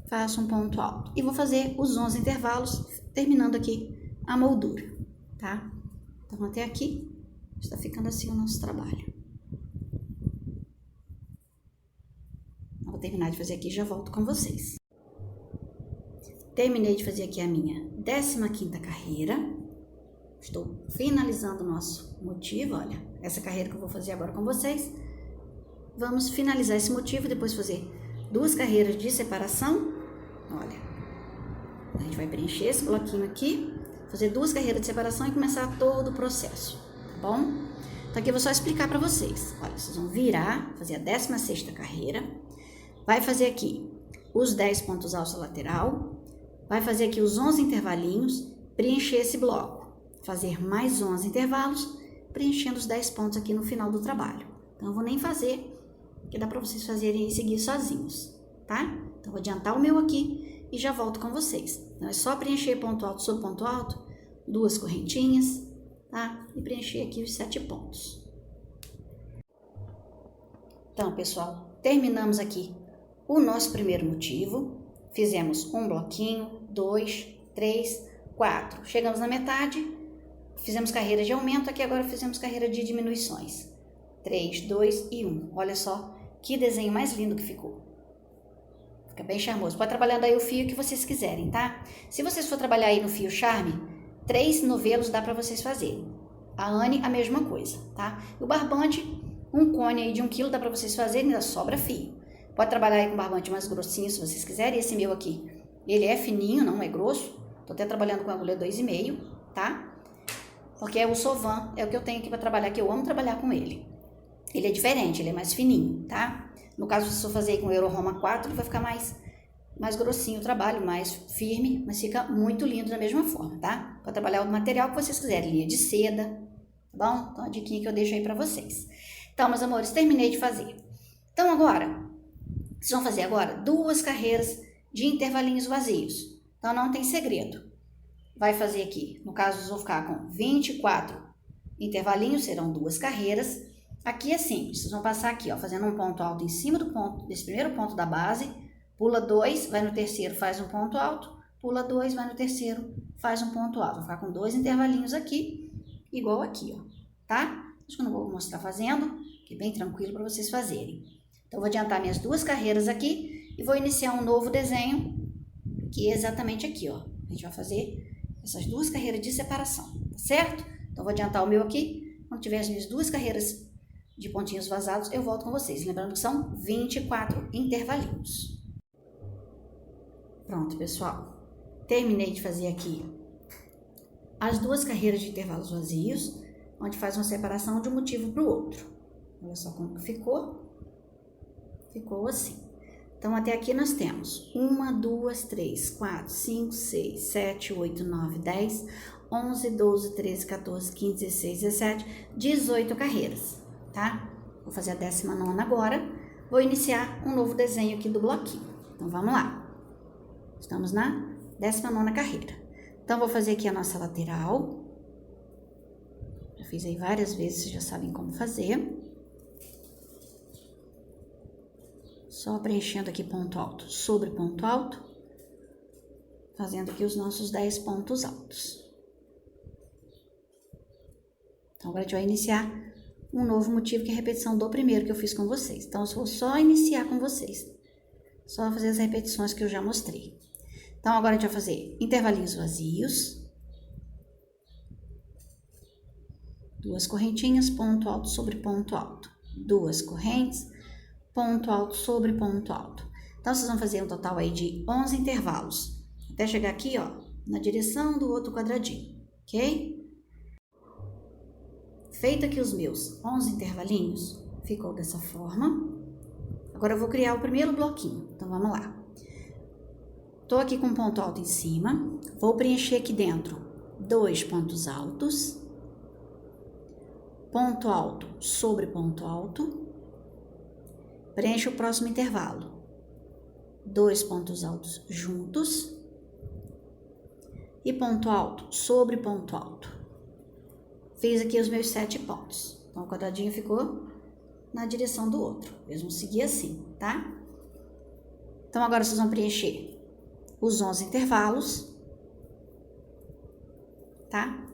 faço um ponto alto. E vou fazer os 11 intervalos, terminando aqui a moldura, tá? Então, até aqui, está ficando assim o nosso trabalho. Vou terminar de fazer aqui e já volto com vocês. Terminei de fazer aqui a minha 15ª carreira. Estou finalizando o nosso motivo, olha, essa carreira que eu vou fazer agora com vocês. Vamos finalizar esse motivo, depois fazer 2 carreiras de separação. Olha, a gente vai preencher esse bloquinho aqui, fazer 2 carreiras de separação e começar todo o processo, tá bom? Então aqui eu vou só explicar para vocês. Olha, vocês vão virar, fazer a 16ª carreira, vai fazer aqui os 10 pontos altos da lateral, vai fazer aqui os 11 intervalinhos, preencher esse bloco, fazer mais 11 intervalos, preenchendo os 10 pontos aqui no final do trabalho. Então, eu vou nem fazer, porque dá para vocês fazerem e seguir sozinhos, tá? Então, vou adiantar o meu aqui e já volto com vocês. Então, é só preencher ponto alto sobre ponto alto, 2 correntinhas, tá? E preencher aqui os 7 pontos. Então, pessoal, terminamos aqui o nosso primeiro motivo. Fizemos um bloquinho, 2, 3, 4. Chegamos na metade, fizemos carreira de aumento, aqui agora fizemos carreira de diminuições. 3, 2 e 1. Olha só que desenho mais lindo que ficou. Fica bem charmoso. Pode trabalhando aí o fio que vocês quiserem, tá? Se vocês for trabalhar aí no fio Charme, 3 novelos dá pra vocês fazerem. A Anne, a mesma coisa, tá? E o barbante, um cone aí de 1 kg dá pra vocês fazerem, ainda sobra fio. Pode trabalhar aí com barbante mais grossinho, se vocês quiserem. Esse meu aqui, ele é fininho, não é grosso. Tô até trabalhando com agulha 2,5, tá? Porque é o Sovan, é o que eu tenho aqui para trabalhar, que eu amo trabalhar com ele. Ele é diferente, ele é mais fininho, tá? No caso, se eu fazer aí com o Euro Roma 4, ele vai ficar mais grossinho o trabalho, mais firme, mas fica muito lindo da mesma forma, tá? Pode trabalhar o material que vocês quiserem, linha de seda, tá bom? Então, a diquinha que eu deixo aí para vocês. Então, meus amores, terminei de fazer. Então, agora, vocês vão fazer agora 2 carreiras de intervalinhos vazios. Então, não tem segredo. Vai fazer aqui, no caso, vocês vão ficar com 24 intervalinhos, serão 2 carreiras. Aqui é simples, vocês vão passar aqui, ó, fazendo um ponto alto em cima do ponto, desse primeiro ponto da base, pula 2, vai no terceiro, faz um ponto alto, pula 2, vai no terceiro, faz um ponto alto. Vou ficar com 2 intervalinhos aqui, igual aqui, ó, tá? Acho que eu não vou mostrar fazendo, que é bem tranquilo para vocês fazerem. Então, vou adiantar minhas 2 carreiras aqui e vou iniciar um novo desenho, que é exatamente aqui, ó. A gente vai fazer essas 2 carreiras de separação, tá certo? Então, vou adiantar o meu aqui. Quando tiver as minhas 2 carreiras de pontinhos vazados, eu volto com vocês. Lembrando que são 24 intervalinhos. Pronto, pessoal. Terminei de fazer aqui as 2 carreiras de intervalos vazios, onde faz uma separação de um motivo para o outro. Olha só como ficou. Ficou assim. Então, até aqui nós temos 1, 2, 3, 4, 5, 6, 7, 8, 9, 10, 11, 12, 13, 14, 15, 16, 17, 18 carreiras, tá? Vou fazer a 19ª agora. Vou iniciar um novo desenho aqui do bloquinho. Então, vamos lá. Estamos na 19ª carreira. Então, vou fazer aqui a nossa lateral. Já fiz aí várias vezes, vocês já sabem como fazer. Só preenchendo aqui ponto alto sobre ponto alto, fazendo aqui os nossos 10 pontos altos. Então, agora a gente vai iniciar um novo motivo, que é a repetição do primeiro que eu fiz com vocês. Então, eu vou só iniciar com vocês. Só fazer as repetições que eu já mostrei. Então, agora a gente vai fazer intervalinhos vazios. 2 correntinhas, ponto alto sobre ponto alto. 2 correntes, ponto alto sobre ponto alto. Então, vocês vão fazer um total aí de 11 intervalos, até chegar aqui, ó, na direção do outro quadradinho, ok? Feito aqui os meus 11 intervalinhos, ficou dessa forma. Agora, eu vou criar o primeiro bloquinho, então vamos lá. Tô aqui com um ponto alto em cima, vou preencher aqui dentro 2 pontos altos, ponto alto sobre ponto alto, preencha o próximo intervalo. 2 pontos altos juntos e ponto alto sobre ponto alto. Fiz aqui os meus 7 pontos. Então, o quadradinho ficou na direção do outro. Eles vão seguir assim, tá? Então, agora vocês vão preencher os 11 intervalos, tá?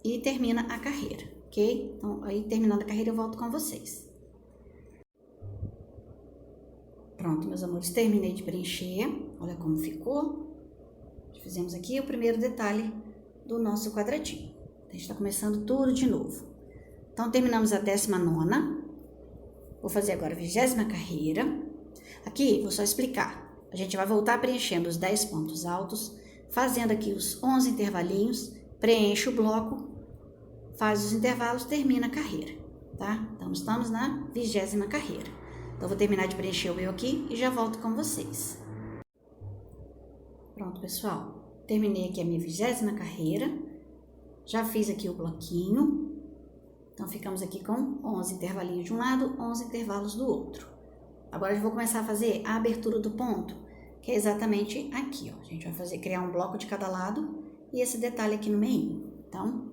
E termina a carreira, ok? Então, aí terminando a carreira eu volto com vocês. Pronto, meus amores, terminei de preencher. Olha como ficou. Fizemos aqui o primeiro detalhe do nosso quadradinho. A gente tá começando tudo de novo. Então, terminamos a 19ª. Vou fazer agora a 20ª carreira. Aqui, vou só explicar. A gente vai voltar preenchendo os 10 pontos altos, fazendo aqui os 11 intervalinhos, preenche o bloco, faz os intervalos, termina a carreira, tá? Então, estamos na 20ª carreira. Então, vou terminar de preencher o meu aqui e já volto com vocês. Pronto, pessoal. Terminei aqui a minha 20ª carreira. Já fiz aqui o bloquinho. Então, ficamos aqui com 11 intervalinhos de um lado, 11 intervalos do outro. Agora, eu vou começar a fazer a abertura do ponto, que é exatamente aqui, ó. A gente vai criar um bloco de cada lado e esse detalhe aqui no meio. Então,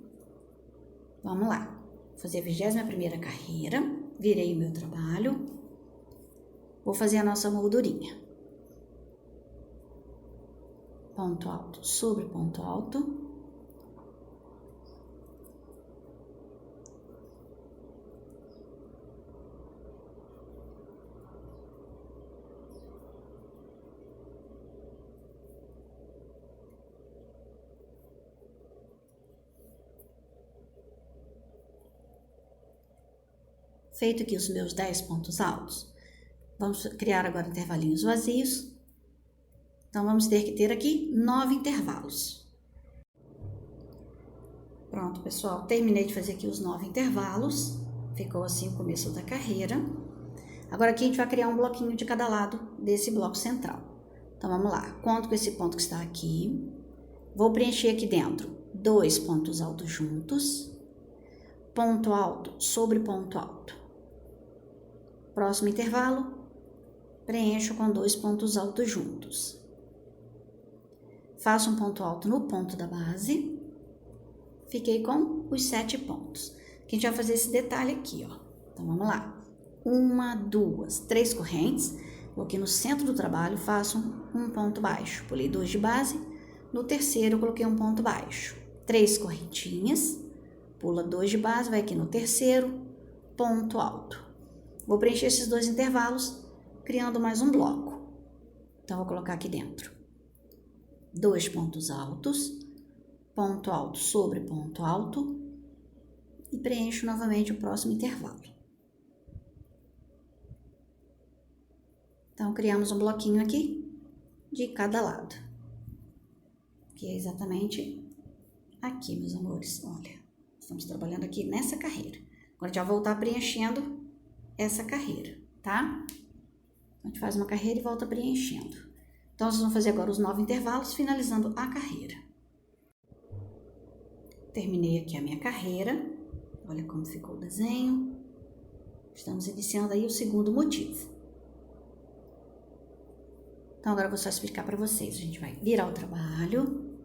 vamos lá. Vou fazer a 21ª carreira. Virei o meu trabalho. Vou fazer a nossa moldurinha. Ponto alto sobre ponto alto. Feito aqui os meus 10 pontos altos, vamos criar agora intervalinhos vazios. Então, vamos ter que ter aqui 9 intervalos. Pronto, pessoal, terminei de fazer aqui os 9 intervalos. Ficou assim o começo da carreira. Agora, aqui a gente vai criar um bloquinho de cada lado desse bloco central. Então, vamos lá. Conto com esse ponto que está aqui. Vou preencher aqui dentro 2 pontos altos juntos. Ponto alto sobre ponto alto. Próximo intervalo, preencho com 2 pontos altos juntos. Faço um ponto alto no ponto da base. Fiquei com os 7 pontos. Aqui a gente vai fazer esse detalhe aqui, ó. Então, vamos lá. 1, 2, 3 correntes. Vou aqui no centro do trabalho, faço um ponto baixo. Pulei 2 de base. No terceiro, eu coloquei um ponto baixo. 3 correntinhas. Pula 2 de base, vai aqui no terceiro, ponto alto. Vou preencher esses 2 intervalos, criando mais um bloco. Então, vou colocar aqui dentro 2 pontos altos, ponto alto sobre ponto alto, e preencho novamente o próximo intervalo. Então, criamos um bloquinho aqui de cada lado, que é exatamente aqui, meus amores. Olha, estamos trabalhando aqui nessa carreira. Agora, a gente vai voltar preenchendo essa carreira, tá? A gente faz uma carreira e volta preenchendo. Então, vocês vão fazer agora os 9 intervalos, finalizando a carreira. Terminei aqui a minha carreira. Olha como ficou o desenho. Estamos iniciando aí o segundo motivo. Então, agora eu vou só explicar para vocês. A gente vai virar o trabalho.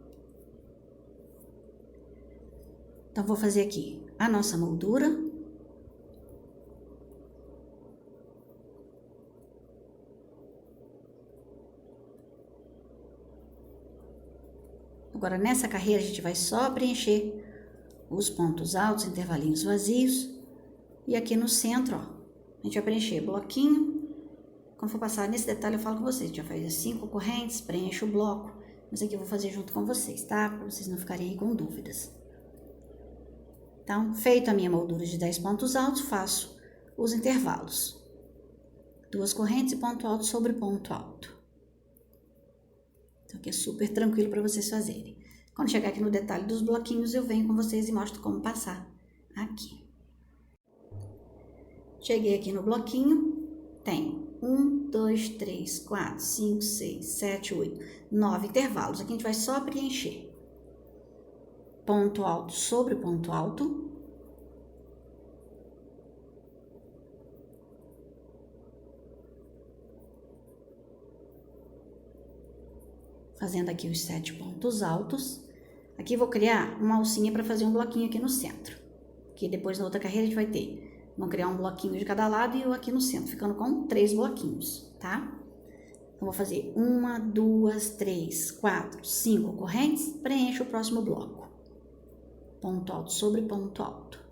Então, vou fazer aqui a nossa moldura. Agora, nessa carreira, a gente vai só preencher os pontos altos, intervalinhos vazios. E aqui no centro, ó, a gente vai preencher bloquinho. Quando for passar nesse detalhe, eu falo com vocês. A gente já faz as 5 correntes, preenche o bloco. Mas aqui eu vou fazer junto com vocês, tá? Para vocês não ficarem aí com dúvidas. Então, feito a minha moldura de 10 pontos altos, faço os intervalos. 2 correntes e ponto alto sobre ponto alto. Então, aqui é super tranquilo para vocês fazerem. Quando chegar aqui no detalhe dos bloquinhos, eu venho com vocês e mostro como passar aqui. Cheguei aqui no bloquinho, tenho 1, 2, 3, 4, 5, 6, 7, 8, 9 intervalos. Aqui a gente vai só preencher. Ponto alto sobre ponto alto. fazendo aqui os 7 pontos altos. Aqui vou criar uma alcinha para fazer um bloquinho aqui no centro. Que depois na outra carreira a gente vai ter, vamos criar um bloquinho de cada lado e eu aqui no centro, ficando com 3 bloquinhos, tá? Então, vou fazer 1, 2, 3, 4, 5 correntes, preencho o próximo bloco. Ponto alto sobre ponto alto.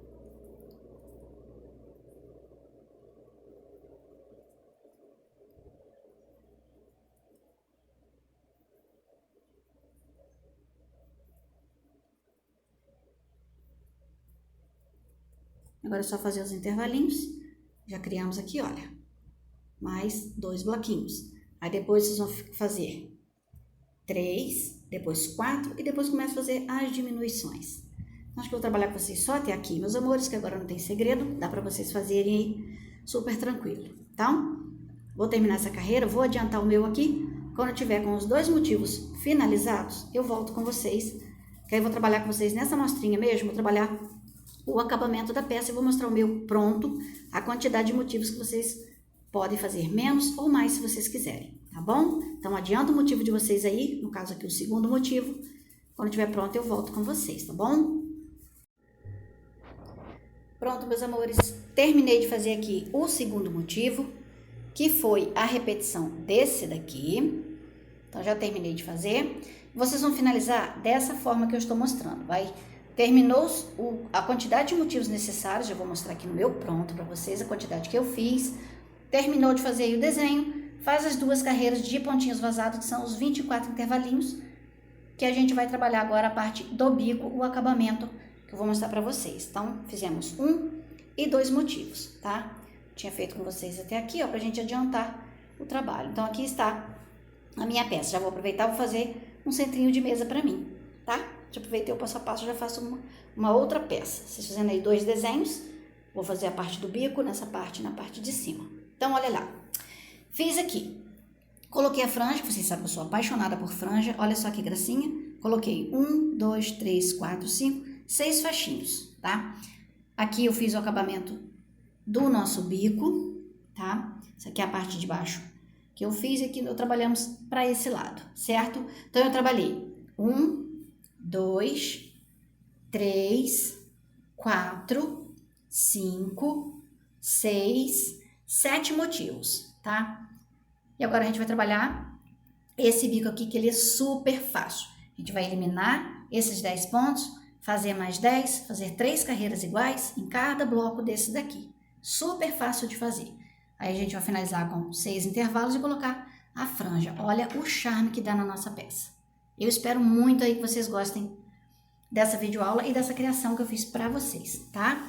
Agora é só fazer os intervalinhos. Já criamos aqui, olha, mais 2 bloquinhos. Aí depois vocês vão fazer 3, depois 4 e depois começa a fazer as diminuições. Acho que eu vou trabalhar com vocês só até aqui, meus amores, que agora não tem segredo, dá para vocês fazerem aí super tranquilo. Então, vou terminar essa carreira, vou adiantar o meu aqui. Quando eu tiver com os 2 motivos finalizados, eu volto com vocês, que aí eu vou trabalhar com vocês nessa mostrinha mesmo, vou trabalhar o acabamento da peça e vou mostrar o meu pronto, a quantidade de motivos que vocês podem fazer menos ou mais se vocês quiserem, tá bom? Então, adianta o motivo de vocês aí, no caso aqui o segundo motivo. Quando estiver pronto, eu volto com vocês, tá bom? Pronto, meus amores, terminei de fazer aqui o segundo motivo, que foi a repetição desse daqui. Então, já terminei de fazer. Vocês vão finalizar dessa forma que eu estou mostrando, Terminou a quantidade de motivos necessários, já vou mostrar aqui no meu pronto para vocês, a quantidade que eu fiz. Terminou de fazer aí o desenho, faz as 2 carreiras de pontinhos vazados, que são os 24 intervalinhos, que a gente vai trabalhar agora a parte do bico, o acabamento, que eu vou mostrar para vocês. Então, fizemos 1 e 2 motivos, tá? Tinha feito com vocês até aqui, ó, pra gente adiantar o trabalho. Então, aqui está a minha peça. Já vou aproveitar, vou fazer um centrinho de mesa para mim, tá? Já aproveitei o passo a passo, já faço uma outra peça. Vocês fazendo aí 2 desenhos, vou fazer a parte do bico nessa parte, na parte de cima. Então, olha lá. Fiz aqui. Coloquei a franja, vocês sabem que eu sou apaixonada por franja. Olha só que gracinha. Coloquei 1, 2, 3, 4, 5, 6 faixinhos, tá? Aqui eu fiz o acabamento do nosso bico, tá? Essa aqui é a parte de baixo que eu fiz e aqui nós trabalhamos para esse lado, certo? Então, eu trabalhei 1, 2, 3, 4, 5, 6, 7 motivos, tá? E agora a gente vai trabalhar esse bico aqui, que ele é super fácil. A gente vai eliminar esses 10 pontos, fazer mais 10, fazer 3 carreiras iguais em cada bloco desse daqui. Super fácil de fazer. Aí a gente vai finalizar com 6 intervalos e colocar a franja. Olha o charme que dá na nossa peça. Eu espero muito aí que vocês gostem dessa videoaula e dessa criação que eu fiz pra vocês, tá?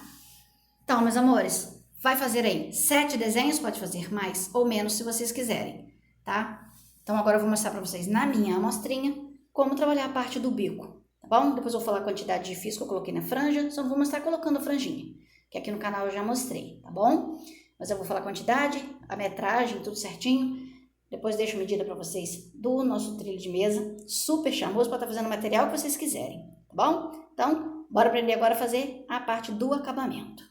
Então, meus amores, vai fazer aí 7 desenhos, pode fazer mais ou menos se vocês quiserem, tá? Então, agora eu vou mostrar pra vocês na minha amostrinha como trabalhar a parte do bico, tá bom? Depois eu vou falar a quantidade de fios que eu coloquei na franja, só vou mostrar colocando a franjinha, que aqui no canal eu já mostrei, tá bom? Mas eu vou falar a quantidade, a metragem, tudo certinho. Depois deixo medida para vocês do nosso trilho de mesa, super charmoso, para estar fazendo o material que vocês quiserem, tá bom? Então, bora aprender agora a fazer a parte do acabamento.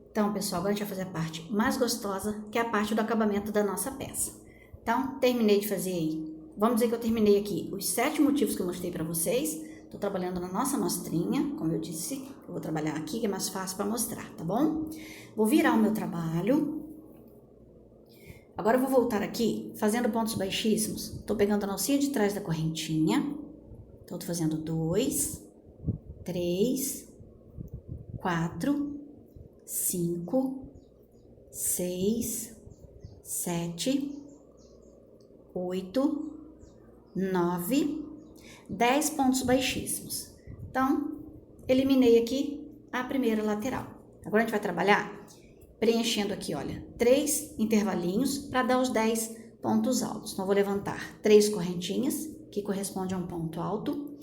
Então, pessoal, agora a gente vai fazer a parte mais gostosa, que é a parte do acabamento da nossa peça. Então, terminei de fazer aí. Vamos dizer que eu terminei aqui os 7 motivos que eu mostrei para vocês. Estou trabalhando na nossa mostrinha, como eu disse, eu vou trabalhar aqui, que é mais fácil para mostrar, tá bom? Vou virar o meu trabalho. Agora eu vou voltar aqui, fazendo pontos baixíssimos. Tô pegando a alcinha de trás da correntinha. Então, tô fazendo 2, 3, 4, 5, 6, 7, 8, 9, 10 pontos baixíssimos. Então, eliminei aqui a primeira lateral. Agora a gente vai trabalhar preenchendo aqui, olha, 3 intervalinhos para dar os 10 pontos altos. Então, vou levantar 3 correntinhas, que corresponde a um ponto alto.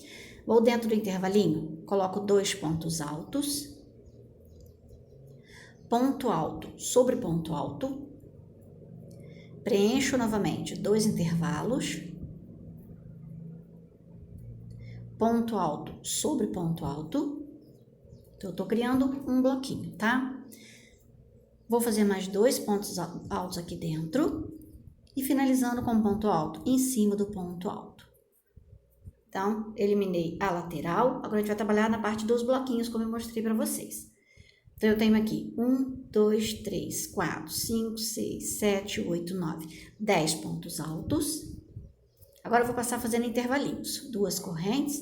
Vou dentro do intervalinho, coloco 2 pontos altos. Ponto alto sobre ponto alto. Preencho novamente 2 intervalos. Ponto alto sobre ponto alto. Então, eu tô criando um bloquinho, tá? Vou fazer mais 2 pontos altos aqui dentro. e finalizando com ponto alto em cima do ponto alto. Então, eliminei a lateral, agora a gente vai trabalhar na parte dos bloquinhos, como eu mostrei para vocês. Então, eu tenho aqui 1, 2, 3, 4, 5, 6, 7, 8, 9, 10 pontos altos. Agora, eu vou passar fazendo intervalinhos. 2 correntes,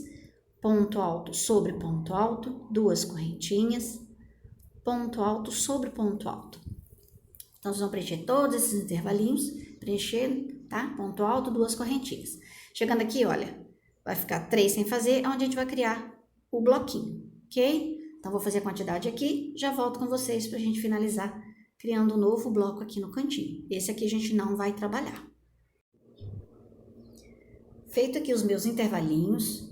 ponto alto sobre ponto alto, 2 correntinhas, ponto alto sobre ponto alto. Então, vocês vão preencher todos esses intervalinhos, preenchendo, tá? Ponto alto, 2 correntinhas. Chegando aqui, olha, vai ficar 3 sem fazer, onde a gente vai criar o bloquinho, ok? Então, vou fazer a quantidade aqui, já volto com vocês pra gente finalizar criando um novo bloco aqui no cantinho. Esse aqui a gente não vai trabalhar. Feito aqui os meus intervalinhos,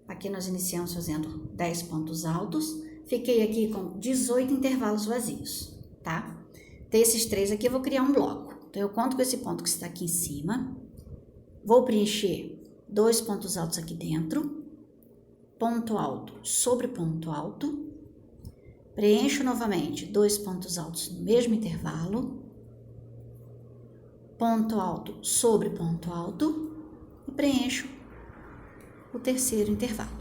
aqui nós iniciamos fazendo 10 pontos altos, fiquei aqui com 18 intervalos vazios, tá? Desses 3 aqui eu vou criar um bloco. Então, eu conto com esse ponto que está aqui em cima, vou preencher 2 pontos altos aqui dentro, ponto alto sobre ponto alto, preencho novamente 2 pontos altos no mesmo intervalo, ponto alto sobre ponto alto e preencho o terceiro intervalo.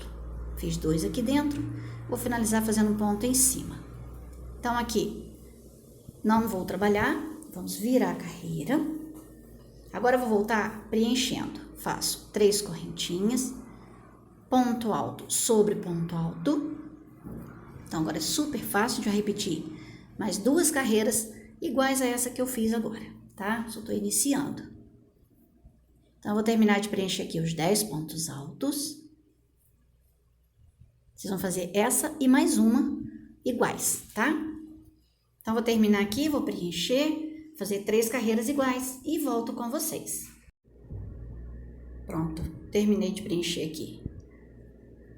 Fiz 2 aqui dentro, vou finalizar fazendo um ponto em cima. Então, aqui não vou trabalhar, vamos virar a carreira. Agora eu vou voltar preenchendo. Faço 3 correntinhas, ponto alto sobre ponto alto. Então, agora é super fácil de repetir mais 2 carreiras iguais a essa que eu fiz agora, tá? Só tô iniciando. Então, eu vou terminar de preencher aqui os 10 pontos altos. Vocês vão fazer essa e mais uma iguais, tá? Então, vou terminar aqui, vou preencher, fazer 3 carreiras iguais e volto com vocês. Pronto, terminei de preencher aqui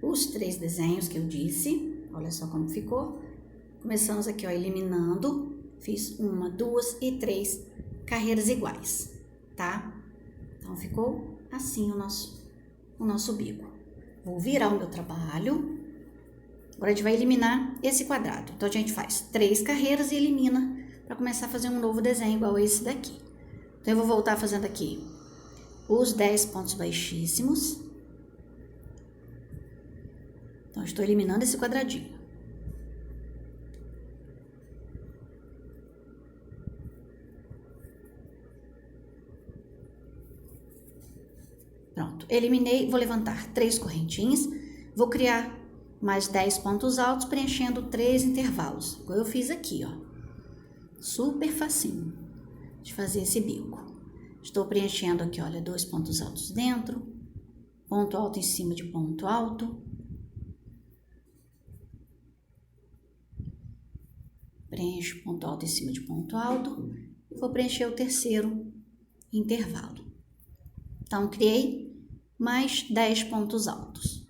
os 3 desenhos que eu disse. Olha só como ficou. Começamos aqui, ó, eliminando. Fiz 1, 2 e 3 carreiras iguais, tá? Então, ficou assim o nosso bico. Vou virar o meu trabalho. Agora, a gente vai eliminar esse quadrado. Então, a gente faz 3 carreiras e elimina para começar a fazer um novo desenho igual a esse daqui. Então, eu vou voltar fazendo aqui os 10 pontos baixíssimos. Então, estou eliminando esse quadradinho. Pronto, eliminei, vou levantar 3 correntinhas, vou criar mais 10 pontos altos, preenchendo 3 intervalos, igual eu fiz aqui, ó. Super facinho de fazer esse bico. Estou preenchendo aqui, olha, 2 pontos altos dentro, ponto alto em cima de ponto alto. Preencho ponto alto em cima de ponto alto e vou preencher o terceiro intervalo. Então, criei mais 10 pontos altos,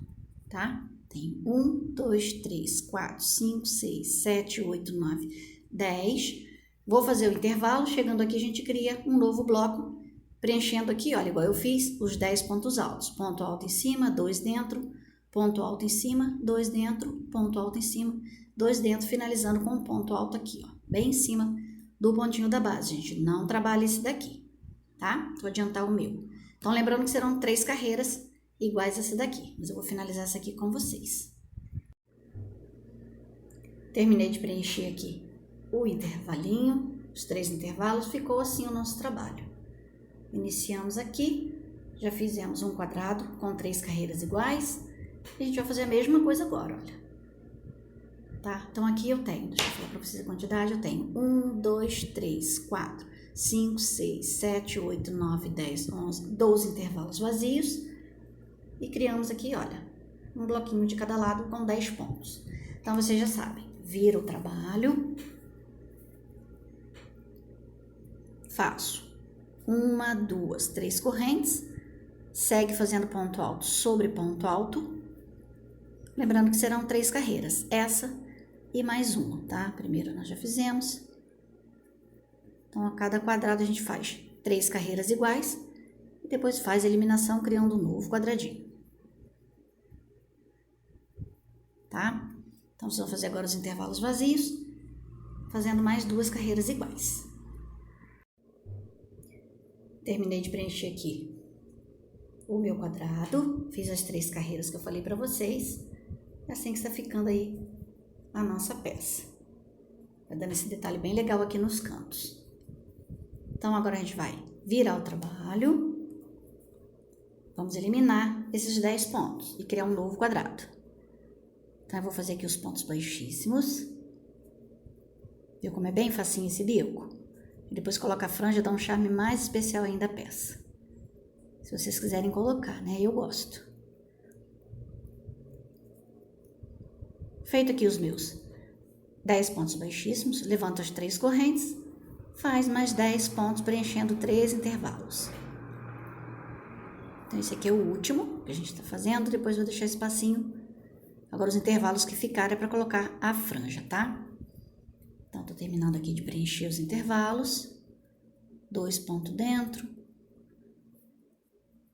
tá? Tem 1, 2, 3, 4, 5, 6, 7, 8, 9, 10. Vou fazer o intervalo, chegando aqui a gente cria um novo bloco, preenchendo aqui, olha, igual eu fiz, os 10 pontos altos. Ponto alto em cima, 2 dentro, ponto alto em cima, 2 dentro, ponto alto em cima, 2 dentro, finalizando com um ponto alto aqui, ó, bem em cima do pontinho da base. A gente não trabalha esse daqui, tá? Vou adiantar o meu. Então, lembrando que serão 3 carreiras iguais a essa daqui, mas eu vou finalizar essa aqui com vocês. Terminei de preencher aqui o intervalinho, os 3 intervalos, ficou assim o nosso trabalho. Iniciamos aqui, já fizemos um quadrado com 3 carreiras iguais, e a gente vai fazer a mesma coisa agora, olha. Tá? Então, aqui eu tenho, deixa eu falar para vocês a quantidade, eu tenho 1, 2, 3, 4, 5, 6, 7, 8, 9, 10, 11, 12 intervalos vazios. E criamos aqui, olha, um bloquinho de cada lado com 10 pontos. Então, vocês já sabem, vira o trabalho. Faço 1, 2, 3 correntes. Segue fazendo ponto alto sobre ponto alto. Lembrando que serão 3 carreiras, essa e mais uma, tá? Primeiro nós já fizemos. Então, a cada quadrado a gente faz 3 carreiras iguais e depois faz a eliminação criando um novo quadradinho. Tá? Então, vocês vão fazer agora os intervalos vazios, fazendo mais 2 carreiras iguais. terminei de preencher aqui o meu quadrado, fiz as 3 carreiras que eu falei pra vocês. É assim que está ficando aí a nossa peça. Vai dando esse detalhe bem legal aqui nos cantos. Então, agora a gente vai virar o trabalho. Vamos eliminar esses 10 pontos e criar um novo quadrado. Então, eu vou fazer aqui os pontos baixíssimos. Viu como é bem facinho esse bico? E depois coloca a franja, dá um charme mais especial ainda à peça. Se vocês quiserem colocar, né? Eu gosto. Feito aqui os meus 10 pontos baixíssimos, levanto as 3 correntes, faz mais 10 pontos preenchendo 3 intervalos. Então, esse aqui é o último que a gente tá fazendo, depois vou deixar espacinho. Agora, os intervalos que ficaram é para colocar a franja, tá? Então, tô terminando aqui de preencher os intervalos. 2 pontos dentro.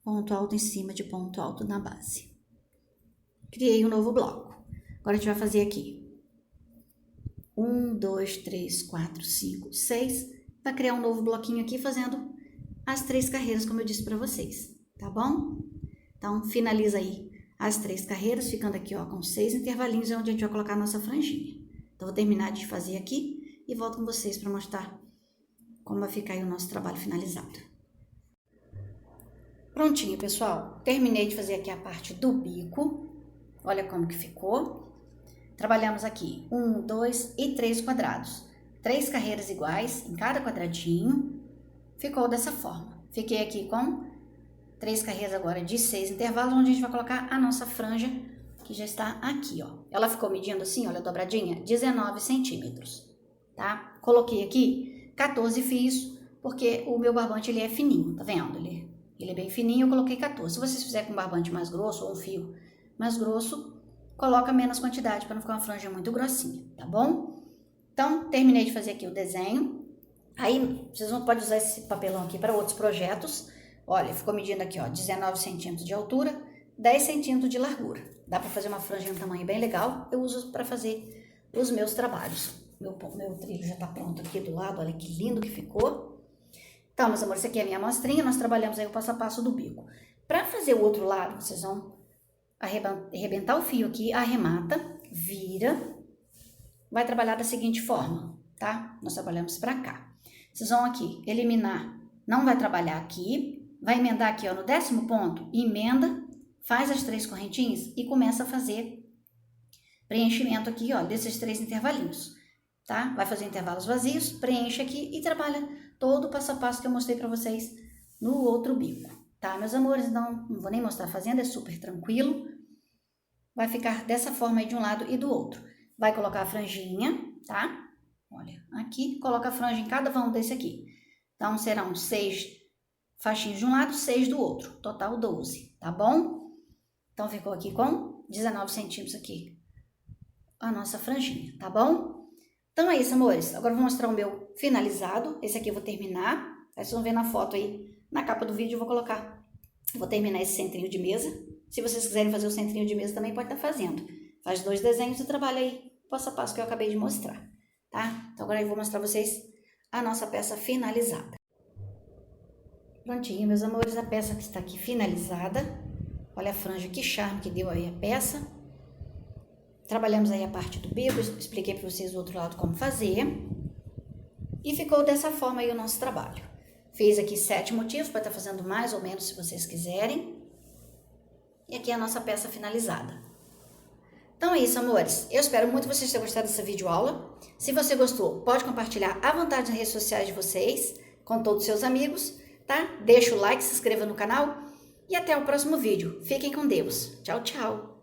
Ponto alto em cima de ponto alto na base. Criei um novo bloco. Agora, a gente vai fazer aqui 1, 2, 3, 4, 5, 6. Vai criar um novo bloquinho aqui fazendo as 3 carreiras, como eu disse para vocês, tá bom? Então, finaliza aí as 3 carreiras, ficando aqui, ó, com 6 intervalinhos, onde a gente vai colocar a nossa franjinha. Então, vou terminar de fazer aqui e volto com vocês para mostrar como vai ficar aí o nosso trabalho finalizado. Prontinho, pessoal. Terminei de fazer aqui a parte do bico. Olha como que ficou. Trabalhamos aqui 1, 2 e 3 quadrados. 3 carreiras iguais em cada quadradinho. Ficou dessa forma. Fiquei aqui com 3 carreiras agora de 6 intervalos, onde a gente vai colocar a nossa franja, que já está aqui, ó. Ela ficou medindo assim, olha, dobradinha, 19 centímetros, tá? Coloquei aqui 14 fios, porque o meu barbante, ele é fininho, tá vendo? Ele é bem fininho, eu coloquei 14. Se vocês fizerem com um barbante mais grosso ou um fio mais grosso, coloca menos quantidade para não ficar uma franja muito grossinha, tá bom? Então, terminei de fazer aqui o desenho. Aí, vocês não podem usar esse papelão aqui para outros projetos. Olha, ficou medindo aqui, ó, 19 centímetros de altura, 10 centímetros de largura. Dá para fazer uma franja em um tamanho bem legal. Eu uso para fazer os meus trabalhos. Meu trilho já tá pronto aqui do lado, olha que lindo que ficou. Então, meus amores, essa aqui é a minha amostrinha. Nós trabalhamos aí o passo a passo do bico. Para fazer o outro lado, vocês vão arrebentar o fio aqui, arremata, vira, vai trabalhar da seguinte forma, tá? Nós trabalhamos pra cá. Vocês vão aqui eliminar, não vai trabalhar aqui, vai emendar aqui, ó, no 10º ponto, emenda, faz as 3 correntinhas e começa a fazer preenchimento aqui, ó, desses 3 intervalinhos, tá? Vai fazer intervalos vazios, preenche aqui e trabalha todo o passo a passo que eu mostrei pra vocês no outro bico. Tá, meus amores? Não vou nem mostrar fazendo, é super tranquilo. Vai ficar dessa forma aí de um lado e do outro. Vai colocar a franjinha, tá? Olha, aqui, coloca a franja em cada vão desse aqui. Então, serão 6 faixinhas de um lado, 6 do outro. Total 12, tá bom? Então, ficou aqui com 19 centímetros aqui a nossa franjinha, tá bom? Então, é isso, amores. Agora eu vou mostrar o meu finalizado. Esse aqui eu vou terminar. Aí vocês vão ver na foto aí. Na capa do vídeo eu vou colocar, vou terminar esse centrinho de mesa. Se vocês quiserem fazer o centrinho de mesa também pode estar fazendo. Faz 2 desenhos e trabalha aí passo a passo que eu acabei de mostrar, tá? Então agora eu vou mostrar pra vocês a nossa peça finalizada. Prontinho, meus amores, a peça que está aqui finalizada. Olha a franja, que charme que deu aí a peça. Trabalhamos aí a parte do bico, expliquei pra vocês do outro lado como fazer. E ficou dessa forma aí o nosso trabalho. Fiz aqui 7 motivos, para estar fazendo mais ou menos se vocês quiserem. E aqui é a nossa peça finalizada. Então é isso, amores. Eu espero muito que vocês tenham gostado dessa videoaula. Se você gostou, pode compartilhar à vontade nas redes sociais de vocês, com todos os seus amigos, tá? Deixa o like, se inscreva no canal e até o próximo vídeo. Fiquem com Deus. Tchau, tchau.